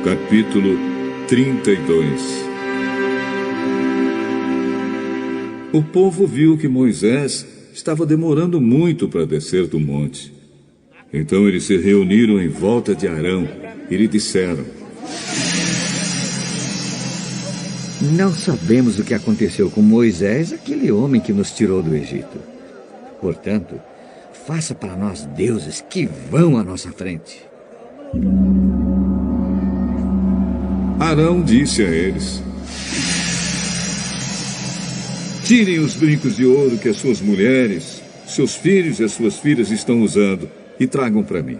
Capítulo 32. O povo viu que Moisés estava demorando muito para descer do monte. Então eles se reuniram em volta de Arão e lhe disseram: Não sabemos o que aconteceu com Moisés, aquele homem que nos tirou do Egito. Portanto, faça para nós deuses que vão à nossa frente. Arão disse a eles: Tirem os brincos de ouro que as suas mulheres, seus filhos e as suas filhas estão usando e tragam para mim.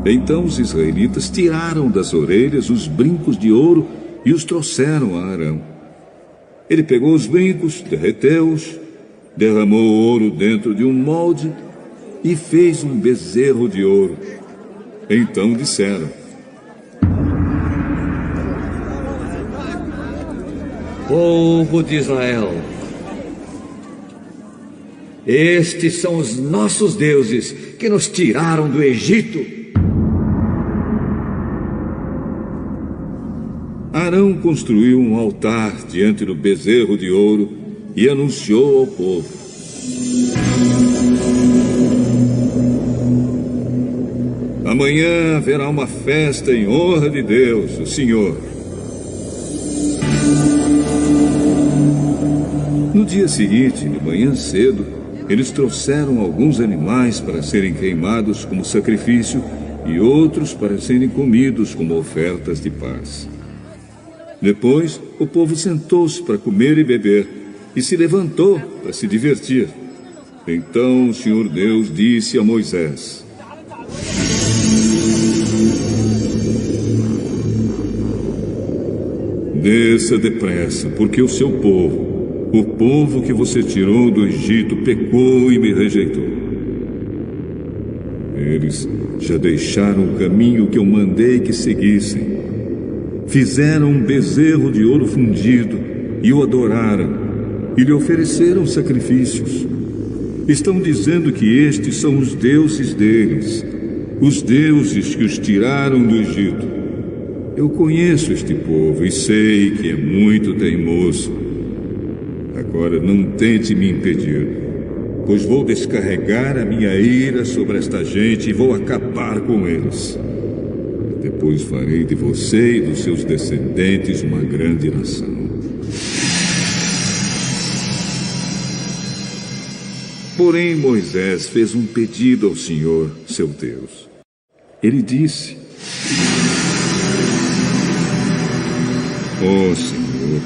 Então os israelitas tiraram das orelhas os brincos de ouro e os trouxeram a Arão. Ele pegou os brincos, derreteu-os, derramou o ouro dentro de um molde e fez um bezerro de ouro. Então disseram: Povo de Israel, estes são os nossos deuses que nos tiraram do Egito. Arão construiu um altar diante do bezerro de ouro e anunciou ao povo: Amanhã haverá uma festa em honra de Deus, o Senhor. No dia seguinte, de manhã cedo, eles trouxeram alguns animais para serem queimados como sacrifício e outros para serem comidos como ofertas de paz. Depois, o povo sentou-se para comer e beber e se levantou para se divertir. Então o Senhor Deus disse a Moisés: Desça depressa, porque o seu povo, o povo que você tirou do Egito, pecou e me rejeitou. Eles já deixaram o caminho que eu mandei que seguissem. Fizeram um bezerro de ouro fundido e o adoraram, e lhe ofereceram sacrifícios. Estão dizendo que estes são os deuses deles, os deuses que os tiraram do Egito. Eu conheço este povo e sei que é muito teimoso. Agora não tente me impedir, pois vou descarregar a minha ira sobre esta gente e vou acabar com eles. Depois farei de você e dos seus descendentes uma grande nação. Porém, Moisés fez um pedido ao Senhor, seu Deus. Ele disse: Ó Senhor,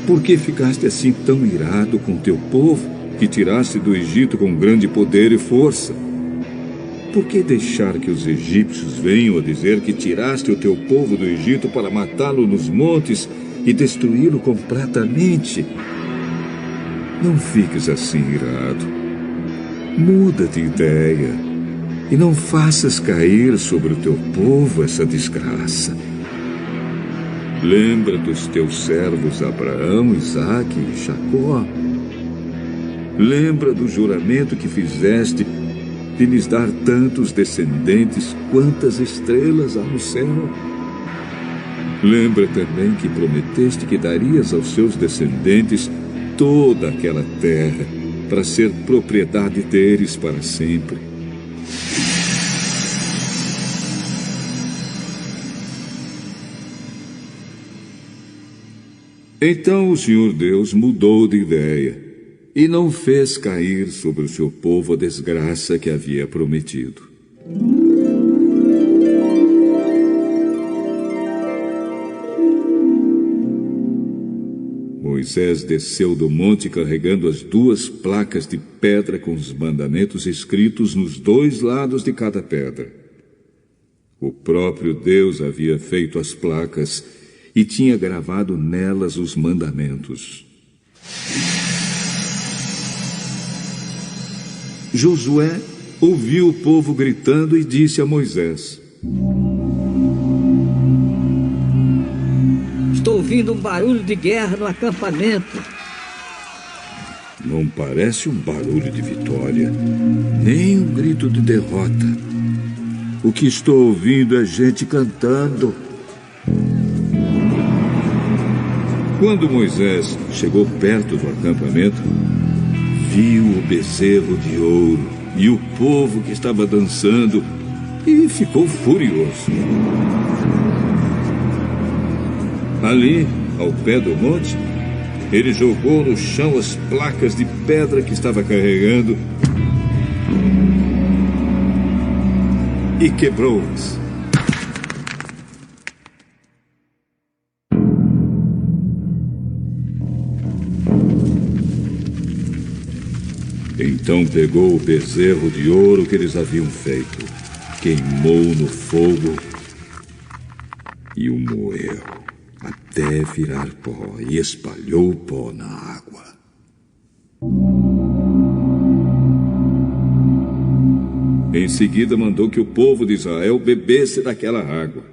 por que ficaste assim tão irado com teu povo, que tiraste do Egito com grande poder e força? Por que deixar que os egípcios venham a dizer que tiraste o teu povo do Egito para matá-lo nos montes e destruí-lo completamente? Não fiques assim irado. Muda de ideia e não faças cair sobre o teu povo essa desgraça. Lembra dos teus servos Abraão, Isaque e Jacó. Lembra do juramento que fizeste de lhes dar tantos descendentes quantas estrelas há no céu. Lembra também que prometeste que darias aos seus descendentes toda aquela terra para ser propriedade deles para sempre. Então o Senhor Deus mudou de ideia e não fez cair sobre o seu povo a desgraça que havia prometido. Moisés desceu do monte carregando as 2 placas de pedra com os mandamentos escritos nos 2 lados de cada pedra. O próprio Deus havia feito as placas e tinha gravado nelas os mandamentos. Josué ouviu o povo gritando e disse a Moisés: Estou ouvindo um barulho de guerra no acampamento. Não parece um barulho de vitória, nem um grito de derrota. O que estou ouvindo é gente cantando. Quando Moisés chegou perto do acampamento, viu o bezerro de ouro e o povo que estava dançando e ficou furioso. Ali, ao pé do monte, ele jogou no chão as placas de pedra que estava carregando e quebrou-as. Então pegou o bezerro de ouro que eles haviam feito, queimou no fogo e o moeu até virar pó e espalhou o pó na água. Em seguida mandou que o povo de Israel bebesse daquela água.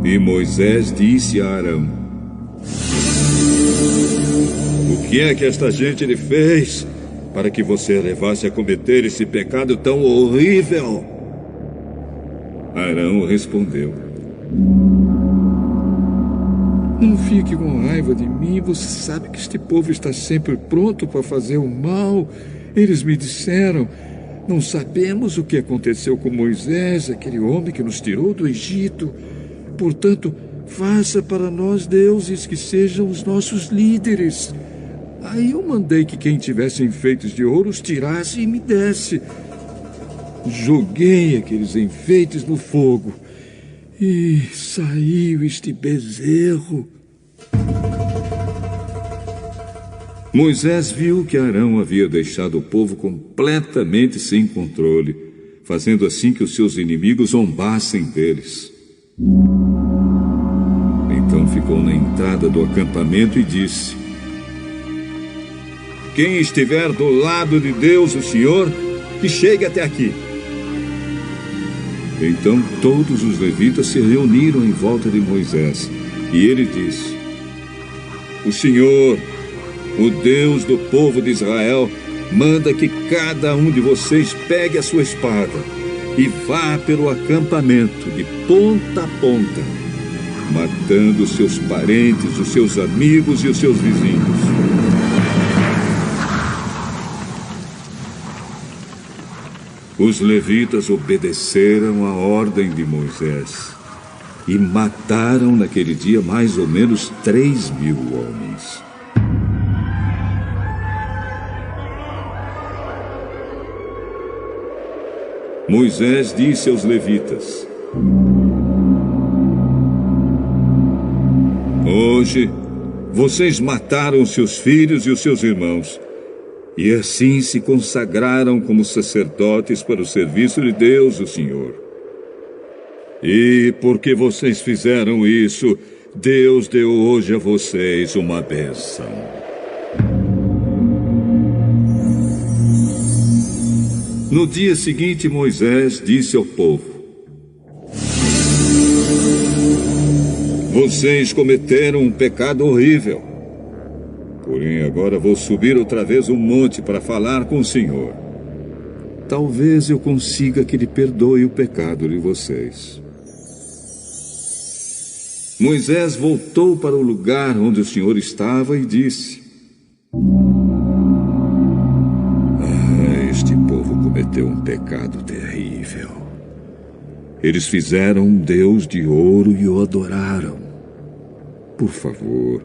E Moisés disse a Arão: o que é que esta gente lhe fez para que você levasse a cometer esse pecado tão horrível? Arão respondeu: não fique com raiva de mim. Você sabe que este povo está sempre pronto para fazer o mal. Eles me disseram: não sabemos o que aconteceu com Moisés, aquele homem que nos tirou do Egito. Portanto, faça para nós deuses que sejam os nossos líderes. Aí eu mandei que quem tivesse enfeites de ouro os tirasse e me desse. Joguei aqueles enfeites no fogo e saiu este bezerro. Moisés viu que Arão havia deixado o povo completamente sem controle, fazendo assim que os seus inimigos zombassem deles. Então ficou na entrada do acampamento e disse: quem estiver do lado de Deus, o Senhor, que chegue até aqui. Então todos os levitas se reuniram em volta de Moisés, e ele disse: o Senhor, o Deus do povo de Israel, manda que cada um de vocês pegue a sua espada e vá pelo acampamento de ponta a ponta, matando os seus parentes, os seus amigos e os seus vizinhos. Os levitas obedeceram à ordem de Moisés e mataram naquele dia mais ou menos 3.000 homens. Moisés disse aos levitas: hoje vocês mataram seus filhos e os seus irmãos, e assim se consagraram como sacerdotes para o serviço de Deus, o Senhor. E porque vocês fizeram isso, Deus deu hoje a vocês uma bênção. No dia seguinte, Moisés disse ao povo: vocês cometeram um pecado horrível. Porém, agora vou subir outra vez um monte para falar com o Senhor. Talvez eu consiga que Ele perdoe o pecado de vocês. Moisés voltou para o lugar onde o Senhor estava e disse: este povo cometeu um pecado terrível. Eles fizeram um Deus de ouro e o adoraram. Por favor,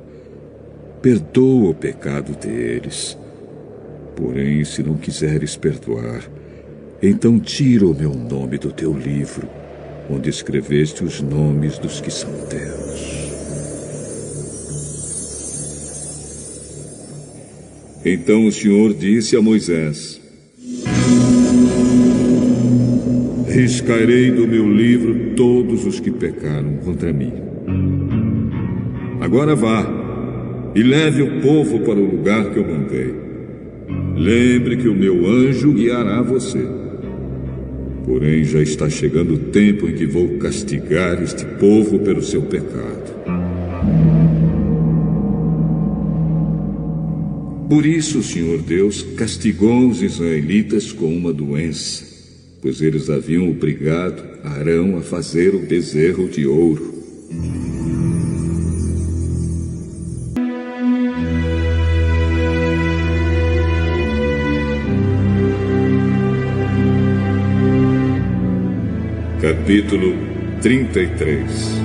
perdoa o pecado deles. Porém, se não quiseres perdoar, então tira o meu nome do teu livro, onde escreveste os nomes dos que são teus. Então o Senhor disse a Moisés: riscarei do meu livro todos os que pecaram contra mim. Agora vá e leve o povo para o lugar que eu mandei. Lembre que o meu anjo guiará você. Porém, já está chegando o tempo em que vou castigar este povo pelo seu pecado. Por isso o Senhor Deus castigou os israelitas com uma doença, pois eles haviam obrigado Arão a fazer o bezerro de ouro. Capítulo 33.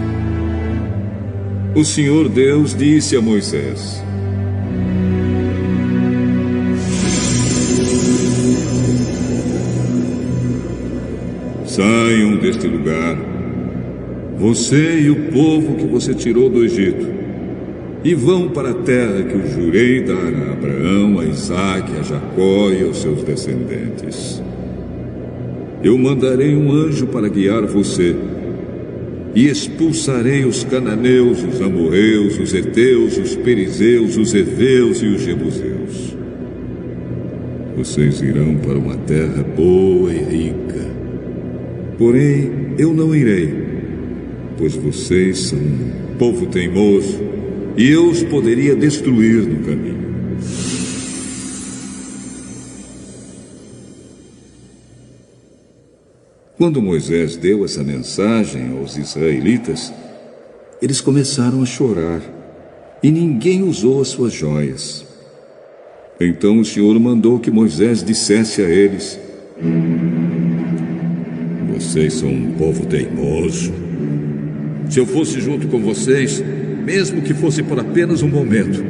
O Senhor Deus disse a Moisés: saiam deste lugar, você e o povo que você tirou do Egito, e vão para a terra que eu jurei dar a Abraão, a Isaque, a Jacó e aos seus descendentes. Eu mandarei um anjo para guiar você, e expulsarei os cananeus, os amorreus, os heteus, os perizeus, os heveus e os jebuseus. Vocês irão para uma terra boa e rica. Porém, eu não irei, pois vocês são um povo teimoso, e eu os poderia destruir no caminho. Quando Moisés deu essa mensagem aos israelitas, eles começaram a chorar, e ninguém usou as suas joias. Então o Senhor mandou que Moisés dissesse a eles: vocês são um povo teimoso. Se eu fosse junto com vocês, mesmo que fosse por apenas um momento,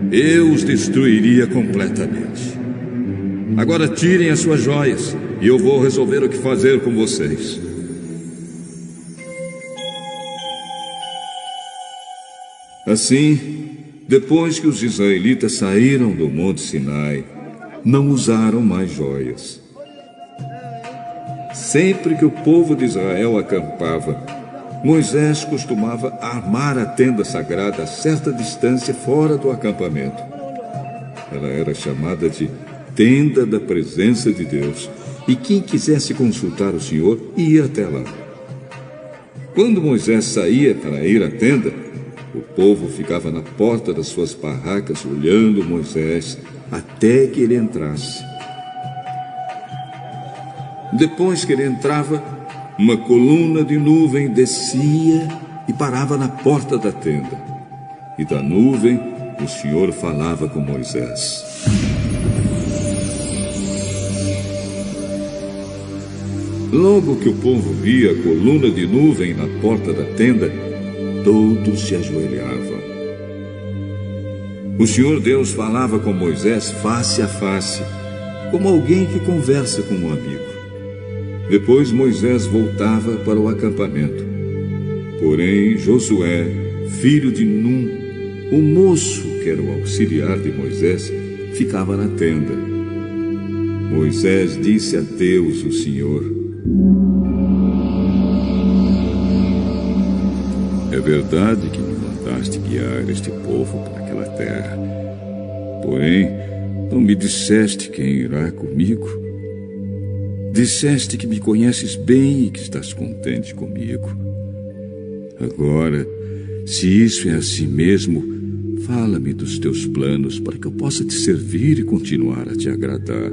eu os destruiria completamente. Agora tirem as suas joias, e eu vou resolver o que fazer com vocês. Assim, depois que os israelitas saíram do Monte Sinai, não usaram mais joias. Sempre que o povo de Israel acampava, Moisés costumava armar a tenda sagrada a certa distância fora do acampamento. Ela era chamada de Tenda da Presença de Deus, e quem quisesse consultar o Senhor ia até lá. Quando Moisés saía para ir à tenda, o povo ficava na porta das suas barracas olhando Moisés até que ele entrasse. Depois que ele entrava, uma coluna de nuvem descia e parava na porta da tenda. E da nuvem o Senhor falava com Moisés. Logo que o povo via a coluna de nuvem na porta da tenda, todos se ajoelhavam. O Senhor Deus falava com Moisés face a face, como alguém que conversa com um amigo. Depois Moisés voltava para o acampamento. Porém, Josué, filho de Num, o moço que era o auxiliar de Moisés, ficava na tenda. Moisés disse a Deus, o Senhor: é verdade que me mandaste guiar este povo para aquela terra. Porém, não me disseste quem irá comigo. Disseste que me conheces bem e que estás contente comigo. Agora, se isso é assim mesmo, fala-me dos teus planos para que eu possa te servir e continuar a te agradar.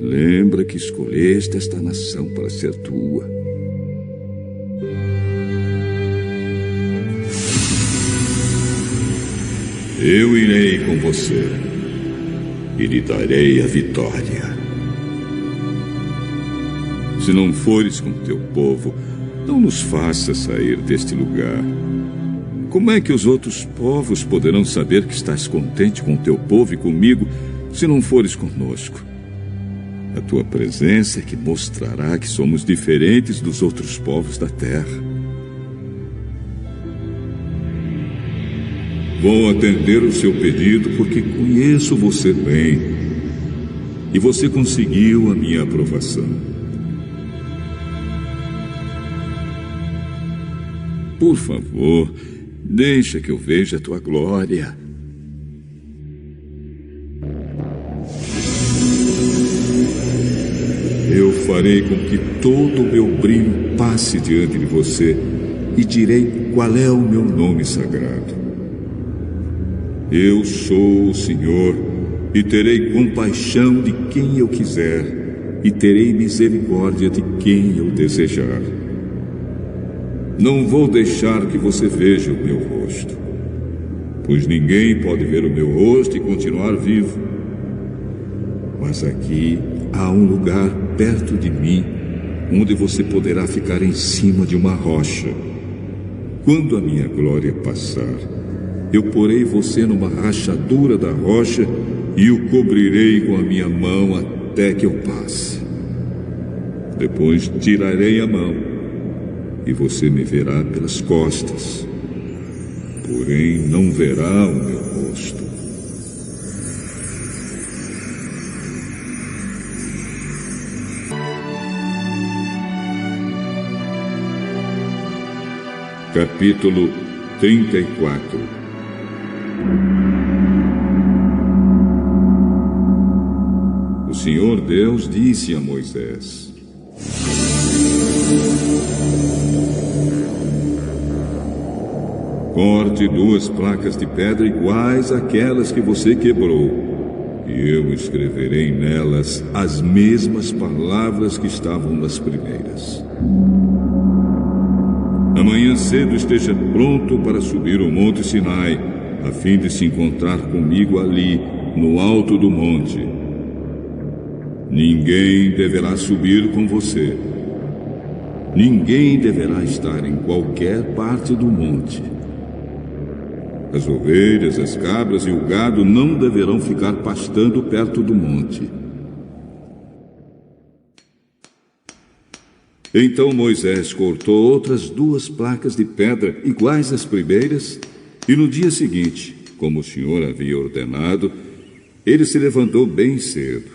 Lembra que escolheste esta nação para ser tua. Eu irei com você e lhe darei a vitória. Se não fores com teu povo, não nos faça sair deste lugar. Como é que os outros povos poderão saber que estás contente com teu povo e comigo, se não fores conosco? A tua presença é que mostrará que somos diferentes dos outros povos da terra. Vou atender o seu pedido porque conheço você bem e você conseguiu a minha aprovação. Por favor, deixa que eu veja a tua glória. Eu farei com que todo o meu brilho passe diante de você e direi qual é o meu nome sagrado. Eu sou o Senhor e terei compaixão de quem eu quiser e terei misericórdia de quem eu desejar. Não vou deixar que você veja o meu rosto, pois ninguém pode ver o meu rosto e continuar vivo. Mas aqui há um lugar perto de mim, onde você poderá ficar em cima de uma rocha. Quando a minha glória passar, eu porei você numa rachadura da rocha e o cobrirei com a minha mão até que eu passe. Depois tirarei a mão e você me verá pelas costas, porém não verá o meu rosto. Capítulo 34. O Senhor Deus disse a Moisés: corte 2 placas de pedra iguais àquelas que você quebrou, e eu escreverei nelas as mesmas palavras que estavam nas primeiras. Amanhã cedo esteja pronto para subir o Monte Sinai, a fim de se encontrar comigo ali, no alto do monte. Ninguém deverá subir com você. Ninguém deverá estar em qualquer parte do monte. As ovelhas, as cabras e o gado não deverão ficar pastando perto do monte. Então Moisés cortou outras 2 placas de pedra iguais às primeiras, e no dia seguinte, como o Senhor havia ordenado, ele se levantou bem cedo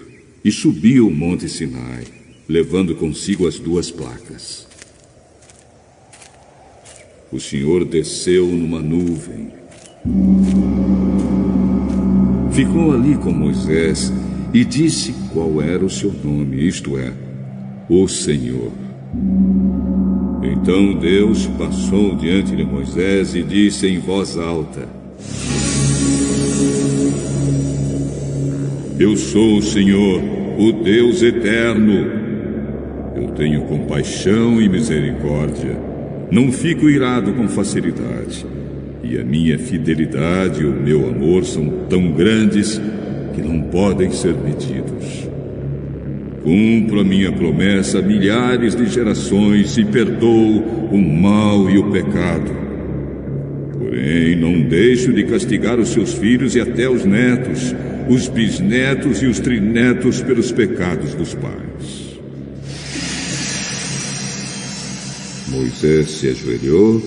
e subiu o Monte Sinai, levando consigo as 2 placas. O Senhor desceu numa nuvem. Ficou ali com Moisés e disse qual era o seu nome, isto é, o Senhor. Então Deus passou diante de Moisés e disse em voz alta: eu sou o Senhor, o Deus eterno. Eu tenho compaixão e misericórdia. Não fico irado com facilidade. E a minha fidelidade e o meu amor são tão grandes que não podem ser medidos. Cumpro a minha promessa a milhares de gerações e perdoo o mal e o pecado. Porém, não deixo de castigar os seus filhos e até os netos, os bisnetos e os trinetos pelos pecados dos pais. Moisés se ajoelhou,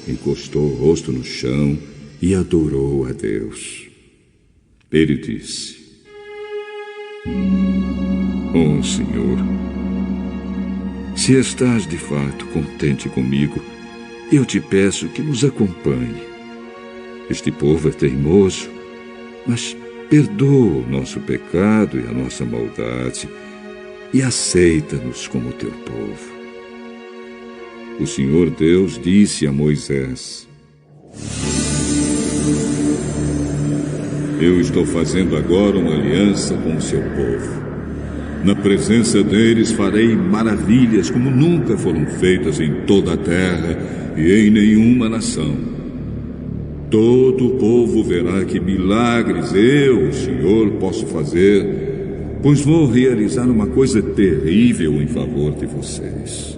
encostou o rosto no chão e adorou a Deus. Ele disse: oh Senhor, se estás de fato contente comigo, eu te peço que nos acompanhe. Este povo é teimoso, mas perdoa o nosso pecado e a nossa maldade e aceita-nos como teu povo. O Senhor Deus disse a Moisés: eu estou fazendo agora uma aliança com o seu povo. Na presença deles farei maravilhas como nunca foram feitas em toda a terra e em nenhuma nação. Todo o povo verá que milagres eu, o Senhor, posso fazer, pois vou realizar uma coisa terrível em favor de vocês.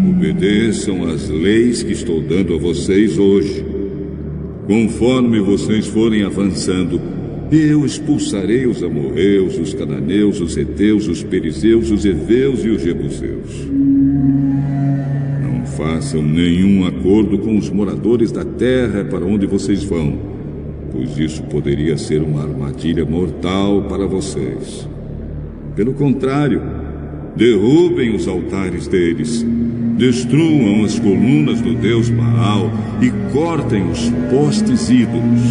Obedeçam às leis que estou dando a vocês hoje. Conforme vocês forem avançando, eu expulsarei os amorreus, os cananeus, os heteus, os perizeus, os heveus e os jebuseus. Não façam nenhum acordo com os moradores da terra para onde vocês vão, pois isso poderia ser uma armadilha mortal para vocês. Pelo contrário, derrubem os altares deles, destruam as colunas do deus Baal e cortem os postes ídolos.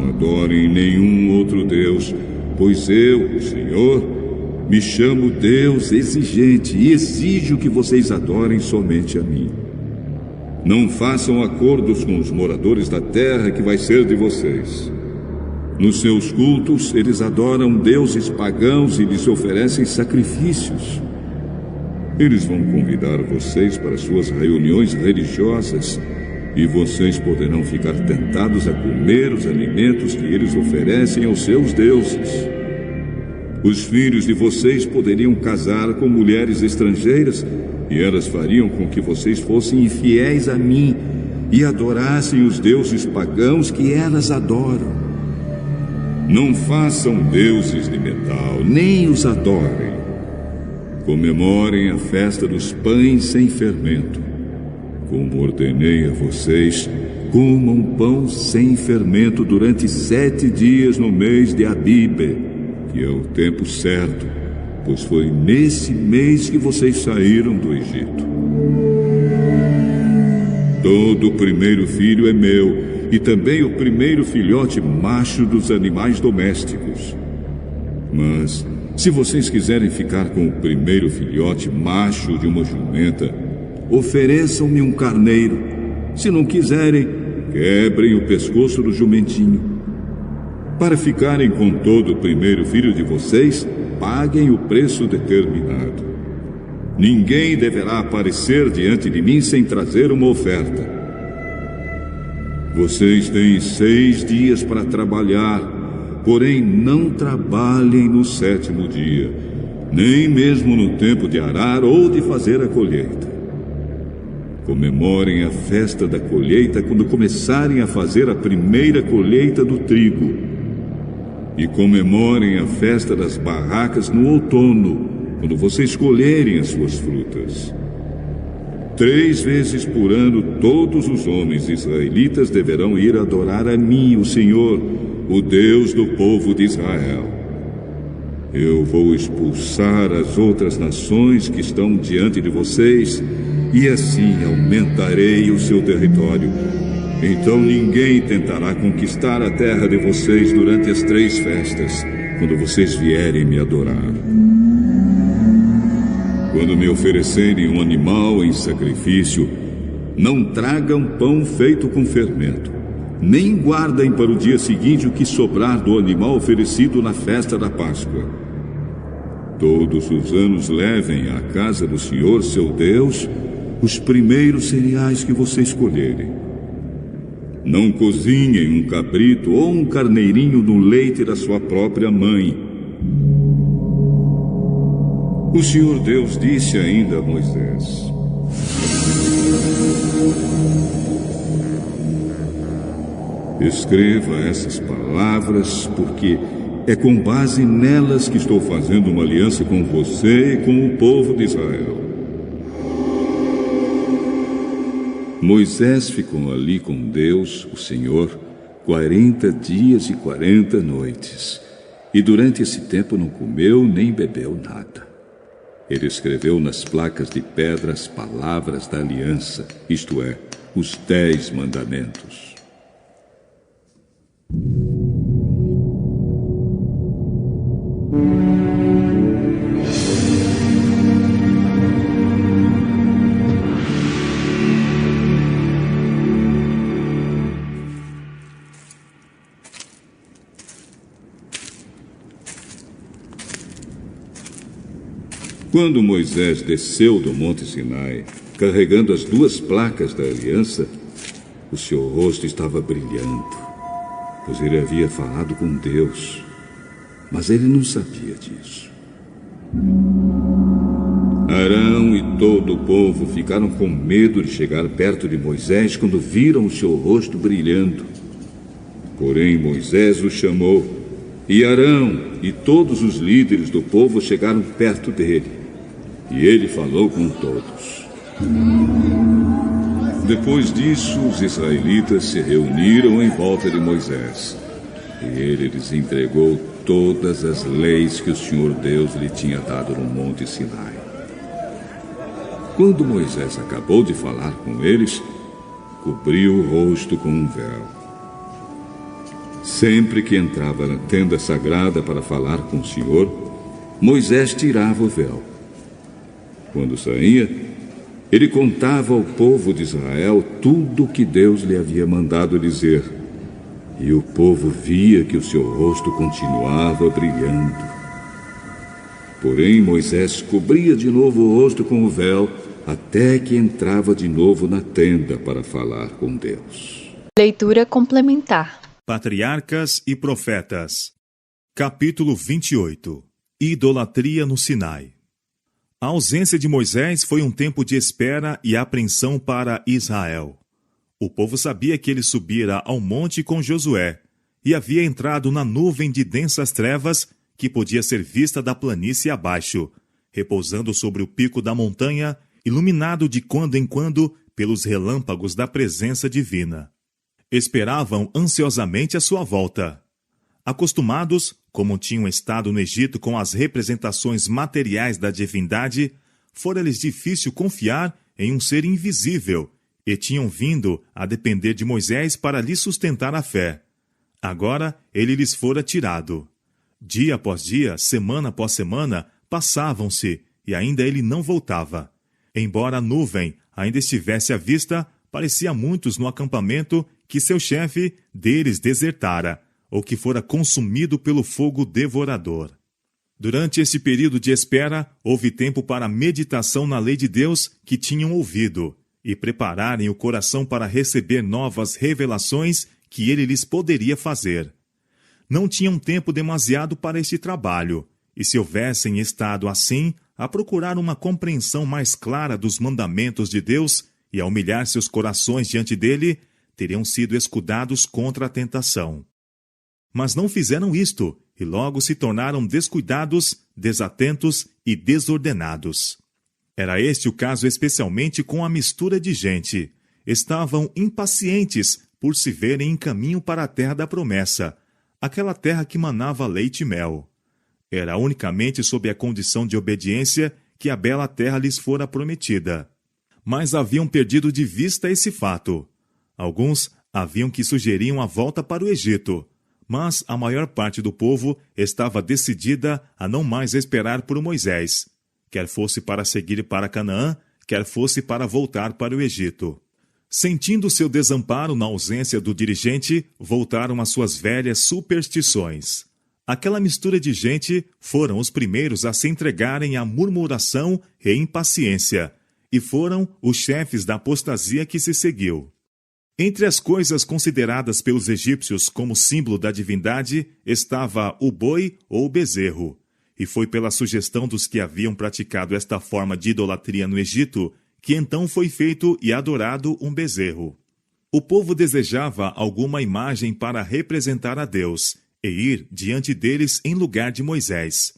Adorem nenhum outro Deus, pois eu, o Senhor, me chamo Deus exigente e exijo que vocês adorem somente a mim. Não façam acordos com os moradores da terra que vai ser de vocês. Nos seus cultos, eles adoram deuses pagãos e lhes oferecem sacrifícios. Eles vão convidar vocês para suas reuniões religiosas e vocês poderão ficar tentados a comer os alimentos que eles oferecem aos seus deuses. Os filhos de vocês poderiam casar com mulheres estrangeiras e elas fariam com que vocês fossem infiéis a mim e adorassem os deuses pagãos que elas adoram. Não façam deuses de metal, nem os adorem. Comemorem a festa dos pães sem fermento. Como ordenei a vocês, comam pão sem fermento durante 7 dias no mês de Abibe, que é o tempo certo, pois foi nesse mês que vocês saíram do Egito. Todo primeiro filho é meu, e também o primeiro filhote macho dos animais domésticos. Mas, se vocês quiserem ficar com o primeiro filhote macho de uma jumenta, ofereçam-me um carneiro. Se não quiserem, quebrem o pescoço do jumentinho. Para ficarem com todo o primeiro filho de vocês, paguem o preço determinado. Ninguém deverá aparecer diante de mim sem trazer uma oferta. Vocês têm 6 dias para trabalhar, porém não trabalhem no 7º dia, nem mesmo no tempo de arar ou de fazer a colheita. Comemorem a festa da colheita quando começarem a fazer a primeira colheita do trigo. E comemorem a festa das barracas no outono, quando vocês colherem as suas frutas. 3 vezes por ano, todos os homens israelitas deverão ir adorar a mim, o Senhor, o Deus do povo de Israel. Eu vou expulsar as outras nações que estão diante de vocês, e assim aumentarei o seu território. Então ninguém tentará conquistar a terra de vocês durante as 3 festas, quando vocês vierem me adorar. Quando me oferecerem um animal em sacrifício, não tragam pão feito com fermento, nem guardem para o dia seguinte o que sobrar do animal oferecido na festa da Páscoa. Todos os anos levem à casa do Senhor, seu Deus, os primeiros cereais que vocês escolherem. Não cozinhem um cabrito ou um carneirinho no leite da sua própria mãe. O Senhor Deus disse ainda a Moisés: escreva essas palavras, porque é com base nelas que estou fazendo uma aliança com você e com o povo de Israel. Moisés ficou ali com Deus, o Senhor, 40 dias e 40 noites, e durante esse tempo não comeu nem bebeu nada. Ele escreveu nas placas de pedra as palavras da aliança, isto é, os 10 mandamentos. Quando Moisés desceu do Monte Sinai, carregando as 2 placas da aliança, o seu rosto estava brilhando, pois ele havia falado com Deus, mas ele não sabia disso. Arão e todo o povo ficaram com medo de chegar perto de Moisés quando viram o seu rosto brilhando. Porém, Moisés o chamou, e Arão e todos os líderes do povo chegaram perto dele. E ele falou com todos. Depois disso, os israelitas se reuniram em volta de Moisés. E ele lhes entregou todas as leis que o Senhor Deus lhe tinha dado no Monte Sinai. Quando Moisés acabou de falar com eles, cobriu o rosto com um véu. Sempre que entrava na tenda sagrada para falar com o Senhor, Moisés tirava o véu. Quando saía, ele contava ao povo de Israel tudo o que Deus lhe havia mandado dizer. e o povo via que o seu rosto continuava brilhando. Porém, Moisés cobria de novo o rosto com o véu, até que entrava de novo na tenda para falar com Deus. Leitura complementar. Patriarcas e Profetas. Capítulo 28. Idolatria no Sinai. A ausência de Moisés foi um tempo de espera e apreensão para Israel. O povo sabia que ele subira ao monte com Josué e havia entrado na nuvem de densas trevas que podia ser vista da planície abaixo, repousando sobre o pico da montanha, iluminado de quando em quando pelos relâmpagos da presença divina. Esperavam ansiosamente a sua volta. Acostumados, como tinham estado no Egito com as representações materiais da divindade, fora-lhes difícil confiar em um ser invisível, e tinham vindo a depender de Moisés para lhes sustentar a fé. Agora ele lhes fora tirado. Dia após dia, semana após semana, passavam-se, e ainda ele não voltava. Embora a nuvem ainda estivesse à vista, parecia a muitos no acampamento que seu chefe deles desertara, ou que fora consumido pelo fogo devorador. Durante esse período de espera, houve tempo para meditação na lei de Deus que tinham ouvido, e prepararem o coração para receber novas revelações que ele lhes poderia fazer. Não tinham tempo demasiado para este trabalho, e se houvessem estado assim, a procurar uma compreensão mais clara dos mandamentos de Deus e a humilhar seus corações diante dele, teriam sido escudados contra a tentação. Mas não fizeram isto, e logo se tornaram descuidados, desatentos e desordenados. Era este o caso especialmente com a mistura de gente. Estavam impacientes por se verem em caminho para a terra da promessa, aquela terra que manava leite e mel. Era unicamente sob a condição de obediência que a bela terra lhes fora prometida. Mas haviam perdido de vista esse fato. Alguns haviam que sugeriam a volta para o Egito, mas a maior parte do povo estava decidida a não mais esperar por Moisés, quer fosse para seguir para Canaã, quer fosse para voltar para o Egito. Sentindo seu desamparo na ausência do dirigente, voltaram às suas velhas superstições. Aquela mistura de gente foram os primeiros a se entregarem à murmuração e impaciência, e foram os chefes da apostasia que se seguiu. Entre as coisas consideradas pelos egípcios como símbolo da divindade estava o boi ou o bezerro, e foi pela sugestão dos que haviam praticado esta forma de idolatria no Egito que então foi feito e adorado um bezerro. O povo desejava alguma imagem para representar a Deus e ir diante deles em lugar de Moisés.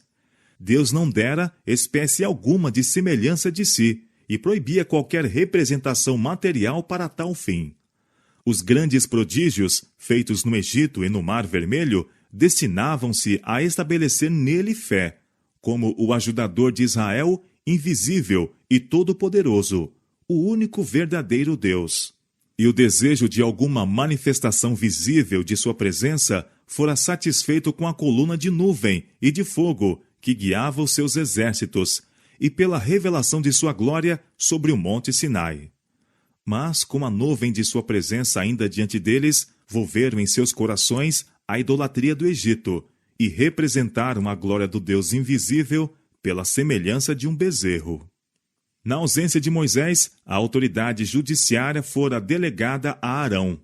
Deus não dera espécie alguma de semelhança de si e proibia qualquer representação material para tal fim. Os grandes prodígios feitos no Egito e no Mar Vermelho destinavam-se a estabelecer nele fé, como o ajudador de Israel, invisível e todo-poderoso, o único verdadeiro Deus. E o desejo de alguma manifestação visível de sua presença fora satisfeito com a coluna de nuvem e de fogo que guiava os seus exércitos, e pela revelação de sua glória sobre o monte Sinai. Mas, com a nuvem de sua presença ainda diante deles, volveram em seus corações a idolatria do Egito e representaram a glória do Deus invisível pela semelhança de um bezerro. Na ausência de Moisés, a autoridade judiciária fora delegada a Arão,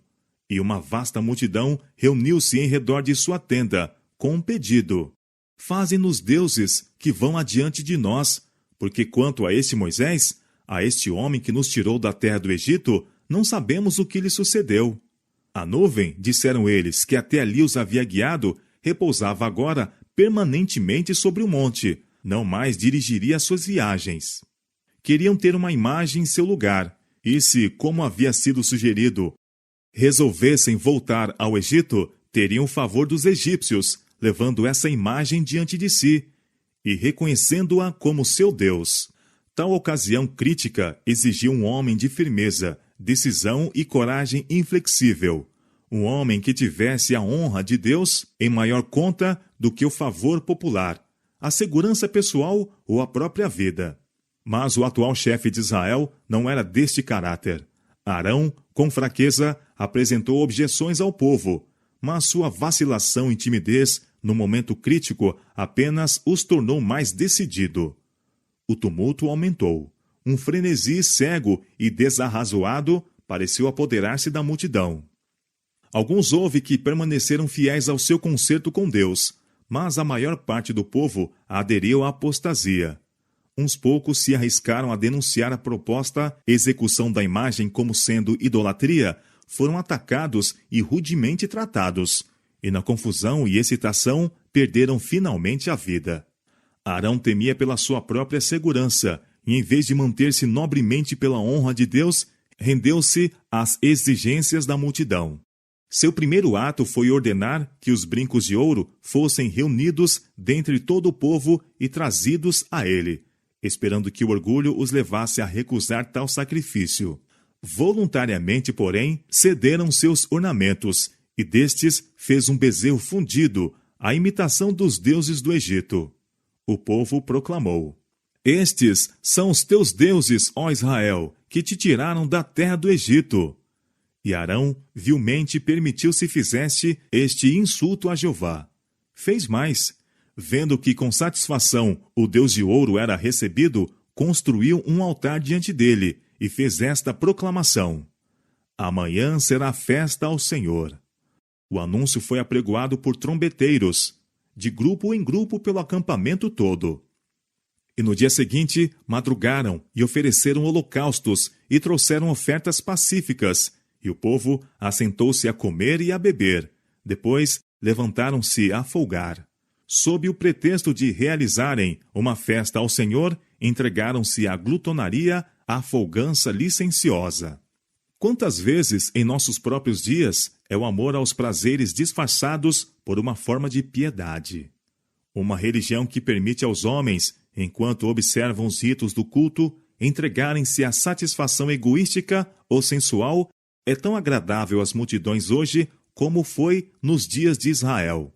e uma vasta multidão reuniu-se em redor de sua tenda, com um pedido: faze-nos deuses que vão adiante de nós, porque quanto a este Moisés, a este homem que nos tirou da terra do Egito, não sabemos o que lhe sucedeu. A nuvem, disseram eles, que até ali os havia guiado, repousava agora permanentemente sobre o monte, não mais dirigiria suas viagens. Queriam ter uma imagem em seu lugar, e se, como havia sido sugerido, resolvessem voltar ao Egito, teriam o favor dos egípcios, levando essa imagem diante de si, e reconhecendo-a como seu Deus. Tal ocasião crítica exigiu um homem de firmeza, decisão e coragem inflexível, um homem que tivesse a honra de Deus em maior conta do que o favor popular, a segurança pessoal ou a própria vida. Mas o atual chefe de Israel não era deste caráter. Arão, com fraqueza, apresentou objeções ao povo, mas sua vacilação e timidez, no momento crítico, apenas os tornou mais decidido. O tumulto aumentou. Um frenesi cego e desarrazoado pareceu apoderar-se da multidão. Alguns houve que permaneceram fiéis ao seu concerto com Deus, mas a maior parte do povo aderiu à apostasia. Uns poucos se arriscaram a denunciar a proposta execução da imagem como sendo idolatria, foram atacados e rudemente tratados, e na confusão e excitação perderam finalmente a vida. Arão temia pela sua própria segurança, e em vez de manter-se nobremente pela honra de Deus, rendeu-se às exigências da multidão. Seu primeiro ato foi ordenar que os brincos de ouro fossem reunidos dentre todo o povo e trazidos a ele, esperando que o orgulho os levasse a recusar tal sacrifício. Voluntariamente, porém, cederam seus ornamentos, e destes fez um bezerro fundido, à imitação dos deuses do Egito. O povo proclamou: Estes são os teus deuses, ó Israel, que te tiraram da terra do Egito. E Arão vilmente permitiu se fizesse este insulto a Jeová. Fez mais. Vendo que com satisfação o Deus de ouro era recebido, construiu um altar diante dele e fez esta proclamação: Amanhã será festa ao Senhor. O anúncio foi apregoado por trombeteiros, de grupo em grupo pelo acampamento todo. E no dia seguinte madrugaram e ofereceram holocaustos e trouxeram ofertas pacíficas, e o povo assentou-se a comer e a beber. Depois levantaram-se a folgar. Sob o pretexto de realizarem uma festa ao Senhor, entregaram-se à glutonaria, à folgança licenciosa. Quantas vezes, em nossos próprios dias, é o amor aos prazeres disfarçados por uma forma de piedade? Uma religião que permite aos homens, enquanto observam os ritos do culto, entregarem-se à satisfação egoística ou sensual, é tão agradável às multidões hoje como foi nos dias de Israel.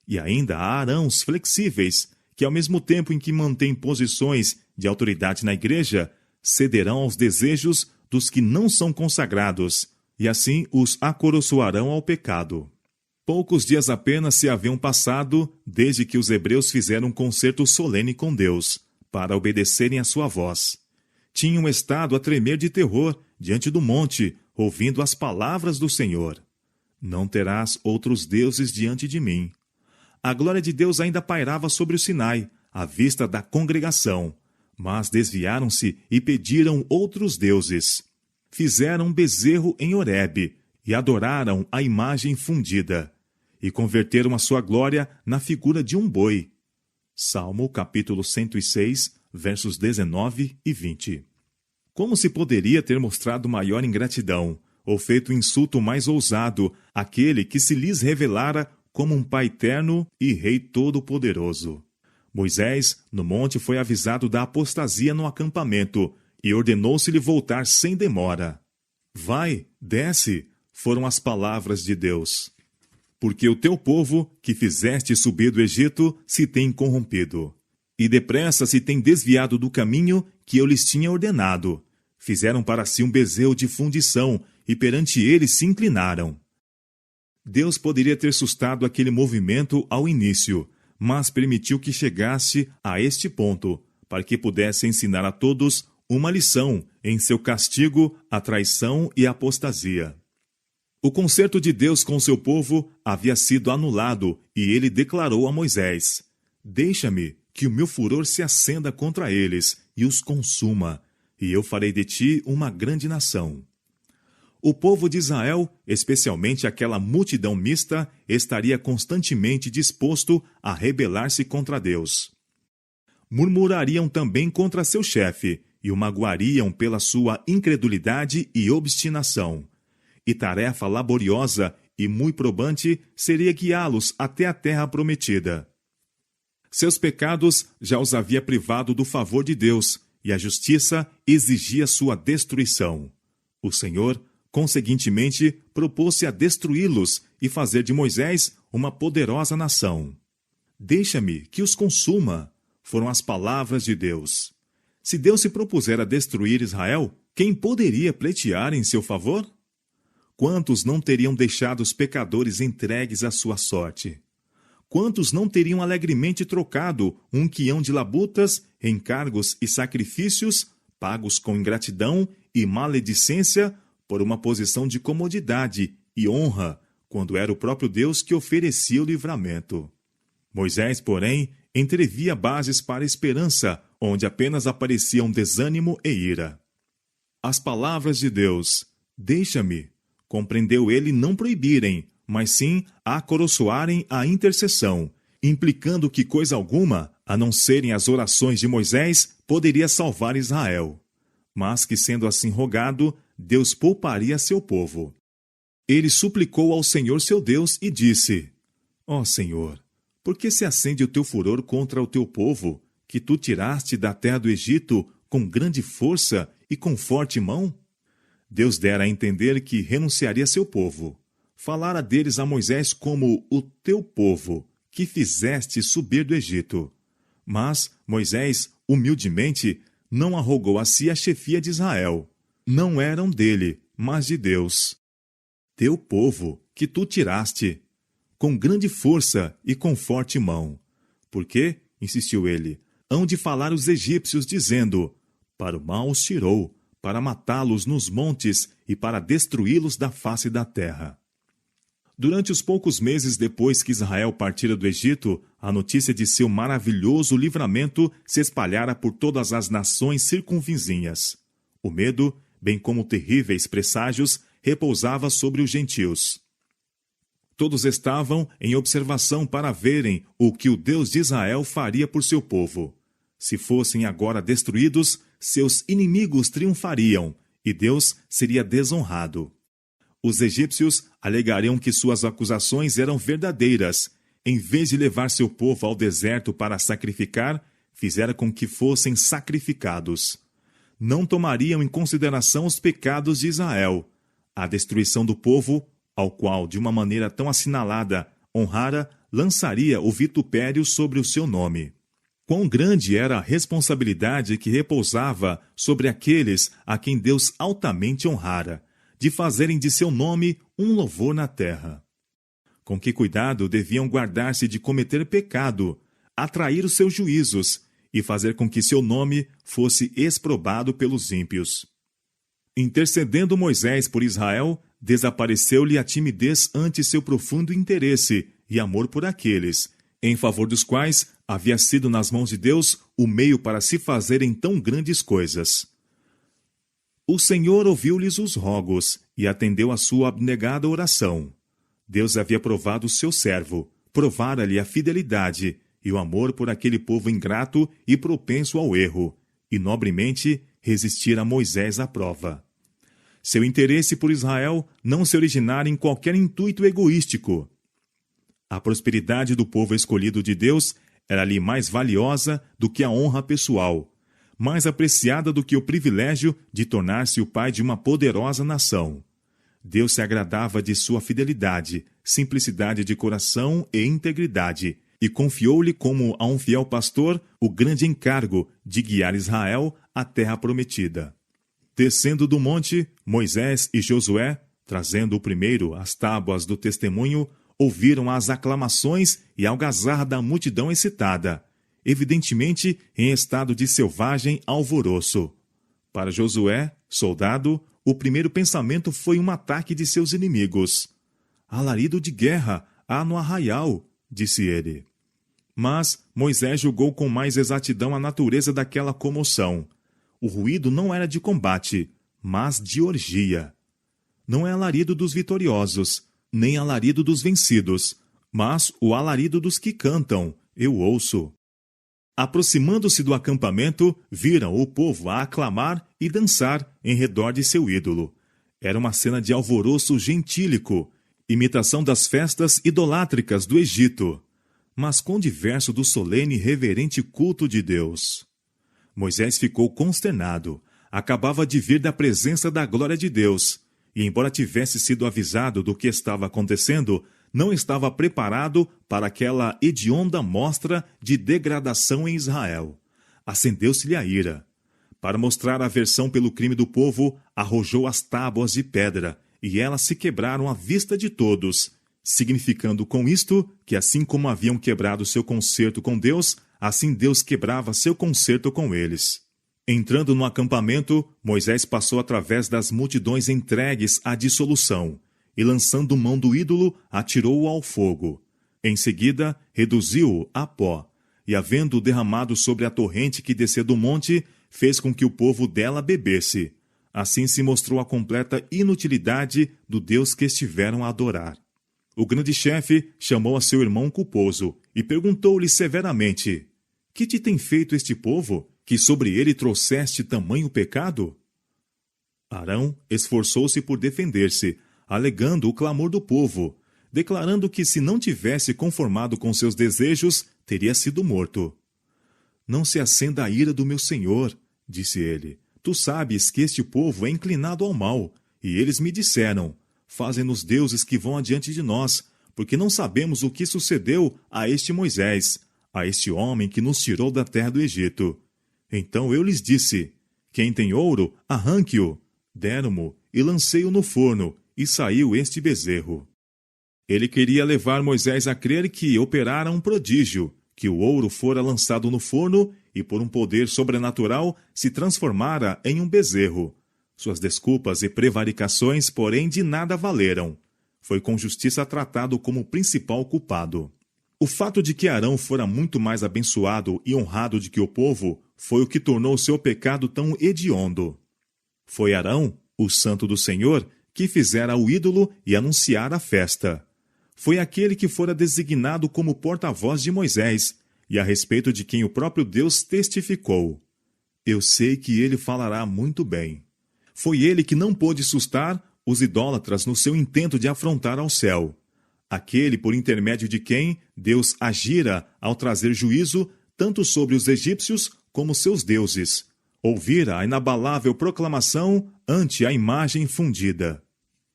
E ainda há arãos flexíveis, que ao mesmo tempo em que mantêm posições de autoridade na igreja, cederão aos desejos dos que não são consagrados, e assim os acoroçoarão ao pecado. Poucos dias apenas se haviam passado desde que os hebreus fizeram um concerto solene com Deus, para obedecerem à sua voz. Tinham estado a tremer de terror diante do monte, ouvindo as palavras do Senhor. Não terás outros deuses diante de mim. A glória de Deus ainda pairava sobre o Sinai, à vista da congregação, mas desviaram-se e pediram outros deuses. Fizeram um bezerro em Horebe e adoraram a imagem fundida, e converteram a sua glória na figura de um boi. Salmo capítulo 106, versos 19 e 20. Como se poderia ter mostrado maior ingratidão, ou feito um insulto mais ousado, àquele que se lhes revelara como um Pai terno e Rei todo-poderoso? Moisés, no monte, foi avisado da apostasia no acampamento, e ordenou-se-lhe voltar sem demora. Vai, desce, foram as palavras de Deus. Porque o teu povo, que fizeste subir do Egito, se tem corrompido. E depressa se tem desviado do caminho que eu lhes tinha ordenado. Fizeram para si um bezerro de fundição, e perante ele se inclinaram. Deus poderia ter sustado aquele movimento ao início, mas permitiu que chegasse a este ponto, para que pudesse ensinar a todos uma lição em seu castigo à traição e à apostasia. O concerto de Deus com seu povo havia sido anulado, e ele declarou a Moisés: Deixa-me que o meu furor se acenda contra eles e os consuma, e eu farei de ti uma grande nação. O povo de Israel, especialmente aquela multidão mista, estaria constantemente disposto a rebelar-se contra Deus. Murmurariam também contra seu chefe, e o magoariam pela sua incredulidade e obstinação. E tarefa laboriosa e muito probante seria guiá-los até a terra prometida. Seus pecados já os havia privado do favor de Deus, e a justiça exigia sua destruição. O Senhor, conseguintemente, propôs-se a destruí-los e fazer de Moisés uma poderosa nação. Deixa-me que os consuma, foram as palavras de Deus. Se Deus se propuser a destruir Israel, quem poderia pleitear em seu favor? quantos não teriam deixado os pecadores entregues à sua sorte? Quantos não teriam alegremente trocado um quião de labutas, encargos e sacrifícios, pagos com ingratidão e maledicência, por uma posição de comodidade e honra, quando era o próprio Deus que oferecia o livramento? Moisés, porém, entrevia bases para a esperança, onde apenas apareciam desânimo e ira. As palavras de Deus, deixa-me, compreendeu ele não proibirem, mas sim acoroçoarem a intercessão, implicando que coisa alguma, a não serem as orações de Moisés, poderia salvar Israel. Mas que, sendo assim rogado, Deus pouparia seu povo. Ele suplicou ao Senhor seu Deus e disse: Ó Senhor, por que se acende o teu furor contra o teu povo, que tu tiraste da terra do Egito com grande força e com forte mão? Deus dera a entender que renunciaria a seu povo. Falara deles a Moisés como o teu povo, que fizeste subir do Egito. Mas Moisés, humildemente, não arrogou a si a chefia de Israel. Não eram dele, mas de Deus. Teu povo, que tu tiraste, com grande força e com forte mão. Porque, insistiu ele, hão de falar os egípcios, dizendo: para o mal os tirou, para matá-los nos montes e para destruí-los da face da terra. Durante os poucos meses depois que Israel partira do Egito, a notícia de seu maravilhoso livramento se espalhara por todas as nações circunvizinhas. O medo, bem como terríveis presságios, repousava sobre os gentios. Todos estavam em observação para verem o que o Deus de Israel faria por seu povo. Se fossem agora destruídos, seus inimigos triunfariam, e Deus seria desonrado. Os egípcios alegariam que suas acusações eram verdadeiras. Em vez de levar seu povo ao deserto para sacrificar, fizeram com que fossem sacrificados. Não tomariam em consideração os pecados de Israel. A destruição do povo, ao qual, de uma maneira tão assinalada, honrara, lançaria o vitupério sobre o seu nome. Quão grande era a responsabilidade que repousava sobre aqueles a quem Deus altamente honrara, de fazerem de seu nome um louvor na terra. Com que cuidado deviam guardar-se de cometer pecado, atrair os seus juízos e fazer com que seu nome fosse exprobado pelos ímpios. Intercedendo Moisés por Israel, desapareceu-lhe a timidez ante seu profundo interesse e amor por aqueles, em favor dos quais havia sido nas mãos de Deus o meio para se fazerem tão grandes coisas. O Senhor ouviu-lhes os rogos e atendeu a sua abnegada oração. Deus havia provado o seu servo, provara-lhe a fidelidade e o amor por aquele povo ingrato e propenso ao erro, e nobremente resistira a Moisés à prova. Seu interesse por Israel não se originara em qualquer intuito egoístico. A prosperidade do povo escolhido de Deus era-lhe mais valiosa do que a honra pessoal, mais apreciada do que o privilégio de tornar-se o pai de uma poderosa nação. Deus se agradava de sua fidelidade, simplicidade de coração e integridade, e confiou-lhe como a um fiel pastor o grande encargo de guiar Israel à terra prometida. Descendo do monte, Moisés e Josué, trazendo o primeiro as tábuas do testemunho, ouviram as aclamações e algazarra da multidão excitada, evidentemente em estado de selvagem alvoroço. Para Josué, soldado, o primeiro pensamento foi um ataque de seus inimigos. Alarido de guerra há no arraial, disse ele. Mas Moisés julgou com mais exatidão a natureza daquela comoção. O ruído não era de combate, mas de orgia. Não é alarido dos vitoriosos, nem alarido dos vencidos, mas o alarido dos que cantam, eu ouço. Aproximando-se do acampamento, viram o povo a aclamar e dançar em redor de seu ídolo. Era uma cena de alvoroço gentílico, imitação das festas idolátricas do Egito, mas quão diverso do solene e reverente culto de Deus. Moisés ficou consternado. Acabava de vir da presença da glória de Deus, e embora tivesse sido avisado do que estava acontecendo, não estava preparado para aquela hedionda mostra de degradação em Israel. Acendeu-se-lhe a ira. Para mostrar aversão pelo crime do povo, arrojou as tábuas de pedra, e elas se quebraram à vista de todos, significando com isto que assim como haviam quebrado seu concerto com Deus, assim Deus quebrava seu concerto com eles. Entrando no acampamento, Moisés passou através das multidões entregues à dissolução, e lançando mão do ídolo, atirou-o ao fogo. Em seguida, reduziu-o a pó, e havendo derramado sobre a torrente que descia do monte, fez com que o povo dela bebesse. Assim se mostrou a completa inutilidade do Deus que estiveram a adorar. O grande chefe chamou a seu irmão culposo e perguntou-lhe severamente: Que te tem feito este povo, que sobre ele trouxeste tamanho pecado? Arão esforçou-se por defender-se, alegando o clamor do povo, declarando que se não tivesse conformado com seus desejos, teria sido morto. Não se acenda a ira do meu senhor, disse ele. Tu sabes que este povo é inclinado ao mal, e eles me disseram: Fazem-nos deuses que vão adiante de nós, porque não sabemos o que sucedeu a este Moisés, a este homem que nos tirou da terra do Egito. Então eu lhes disse: Quem tem ouro, arranque-o. Deram-mo e lancei-o no forno, e saiu este bezerro. Ele queria levar Moisés a crer que operara um prodígio, que o ouro fora lançado no forno e por um poder sobrenatural se transformara em um bezerro. Suas desculpas e prevaricações, porém, de nada valeram. Foi com justiça tratado como o principal culpado. O fato de que Arão fora muito mais abençoado e honrado do que o povo foi o que tornou seu pecado tão hediondo. Foi Arão, o santo do Senhor, que fizera o ídolo e anunciara a festa. Foi aquele que fora designado como porta-voz de Moisés, e a respeito de quem o próprio Deus testificou: Eu sei que ele falará muito bem. Foi ele que não pôde sustar os idólatras no seu intento de afrontar ao céu. Aquele por intermédio de quem Deus agira ao trazer juízo tanto sobre os egípcios como seus deuses. Ouvira a inabalável proclamação ante a imagem fundida: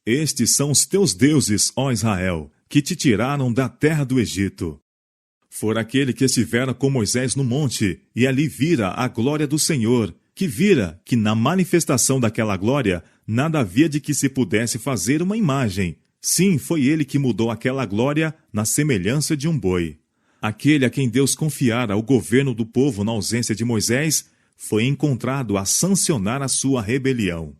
Estes são os teus deuses, ó Israel, que te tiraram da terra do Egito. Fora aquele que estivera com Moisés no monte, e ali vira a glória do Senhor, que vira que na manifestação daquela glória nada havia de que se pudesse fazer uma imagem. Sim, foi ele que mudou aquela glória na semelhança de um boi. Aquele a quem Deus confiara o governo do povo na ausência de Moisés, foi encontrado a sancionar a sua rebelião.